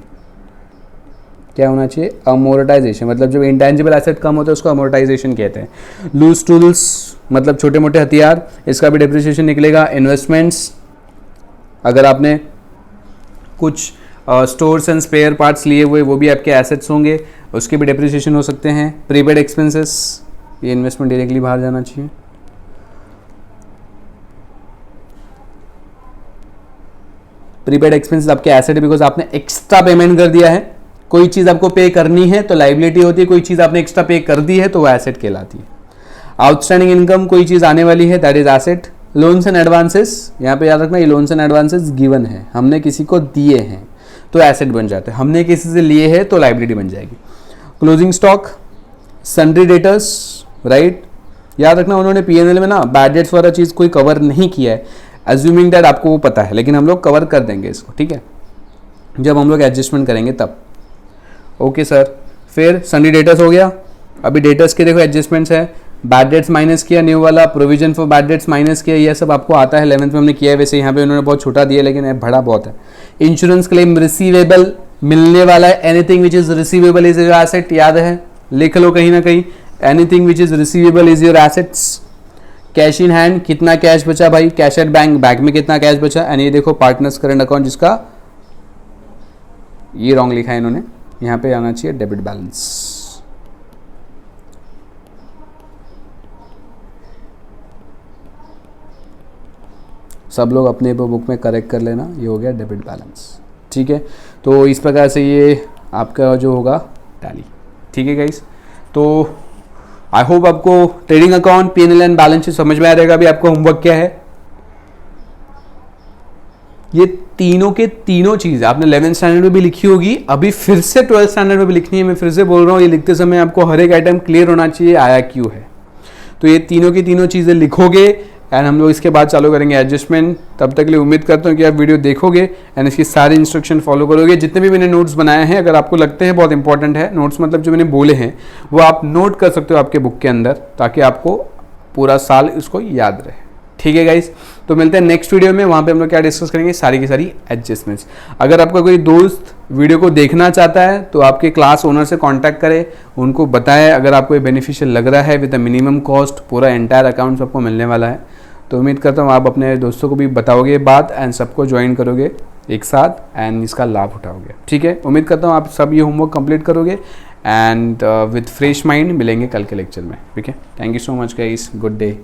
S1: क्या होना चाहिए, अमोर्टाइजेशन, मतलब जब इंटेंजिबल एसेट कम होता है उसको अमोर्टाइजेशन कहते हैं। लूज टूल्स मतलब छोटे मोटे हथियार, इसका भी डेप्रिसिएशन निकलेगा। इन्वेस्टमेंट्स, अगर आपने कुछ स्टोर्स एंड स्पेयर पार्ट्स लिए हुए वो भी आपके एसेट्स होंगे, उसके भी डेप्रिसिएशन हो सकते हैं। प्रीपेड एक्सपेंसेस, ये इन्वेस्टमेंट डायरेक्टली बाहर जाना चाहिए। प्रीपेड एक्सपेंसेस आपके एसेट है बिकॉज आपने एक्स्ट्रा पेमेंट कर दिया है, कोई चीज़ आपको पे करनी है तो लाइबिलिटी होती है, कोई चीज़ आपने एक्स्ट्रा पे कर दी है तो वो एसेट कहलाती है। आउटस्टैंडिंग इनकम, कोई चीज़ आने वाली है, that is asset. Loans and advances, यहाँ पे याद रखना ये लोन्स एंड एडवांसेस गिवन है, हमने किसी को दिए हैं तो एसेट बन जाते हैं, हमने किसी से लिए हैं तो लाइबिलिटी बन जाएगी। Closing stock, sundry debtors, right, याद रखना उन्होंने पीएनएल में ना बैड डेट्स वाला चीज़ कोई कवर नहीं किया है, अज्यूमिंग दैट आपको वो पता है, लेकिन हम लोग कवर कर देंगे इसको, ठीक है, जब हम लोग एडजस्टमेंट करेंगे तब। ओके सर, फिर सन्ड्री डेटर्स हो गया। अभी डेटर्स के देखो एडजस्टमेंट्स है, बैड डेट्स माइनस किया, न्यू वाला provision for bad debts minus किया, ये सब आपको आता है, 11th में हमने किया है, वैसे यहाँ पे उन्होंने बहुत छोटा दिया लेकिन बड़ा बहुत है। इंश्योरेंस क्लेम रिसीवेबल, मिलने वाला है, anything which is receivable is your asset, याद है, लिख लो कहीं ना कहीं, anything which is receivable is your assets. Cash in hand, कितना कैश बचा भाई, कैश एट बैंक, बैंक में कितना कैश बचा, एंड ये देखो पार्टनर्स करंट अकाउंट जिसका ये रॉन्ग लिखा है इन्होंने, यहाँ पे आना चाहिए डेबिट बैलेंस। सब लोग अपने बुक में करेक्ट कर लेना, ये हो गया डेबिट बैलेंस, ठीक है। तो इस प्रकार से ये आपका जो होगा टैली, ठीक है गाइस। तो आई होप आपको trading account, PNL and balance sheet समझ में आ जाएगा। अभी आपका होमवर्क क्या है, ये तीनों के तीनों चीज़ आपने 11th स्टैंडर्ड में भी लिखी होगी, अभी फिर से 12th स्टैंडर्ड में भी लिखनी है। मैं फिर से बोल रहा हूँ, ये लिखते समय आपको हर एक आइटम क्लियर होना चाहिए आया क्यों है। तो ये तीनों की तीनों चीज़ें लिखोगे एंड हम लोग इसके बाद चालू करेंगे एडजस्टमेंट। तब तक के लिए उम्मीद करता हूँ कि आप वीडियो देखोगे एंड इसकी सारी इंस्ट्रक्शन फॉलो करोगे। जितने भी मैंने नोट्स बनाए हैं, अगर आपको लगते हैं बहुत इंपॉर्टेंट है नोट्स, मतलब जो मैंने बोले हैं वो आप नोट कर सकते हो आपके बुक के अंदर, ताकि आपको पूरा साल इसको याद रहे, ठीक है गाइस। तो तो मिलते हैं नेक्स्ट वीडियो में, वहाँ पे हम लोग क्या डिस्कस करेंगे, सारी की सारी एडजस्टमेंट्स। अगर आपका कोई दोस्त वीडियो को देखना चाहता है तो आपके क्लास ओनर से कांटेक्ट करें, उनको बताएं अगर आपको ये बेनिफिशियल लग रहा है। विद द मिनिमम कॉस्ट पूरा एंटायर अकाउंट सबको मिलने वाला है। तो उम्मीद करता हूँ आप अपने दोस्तों को भी बताओगे बात एंड सबको ज्वाइन करोगे एक साथ एंड इसका लाभ उठाओगे। ठीक है, उम्मीद करता हूँ आप सब ये होमवर्क कंप्लीट करोगे एंड विद फ्रेश माइंड मिलेंगे कल के लेक्चर में। ठीक है, thank you so much guys, good day.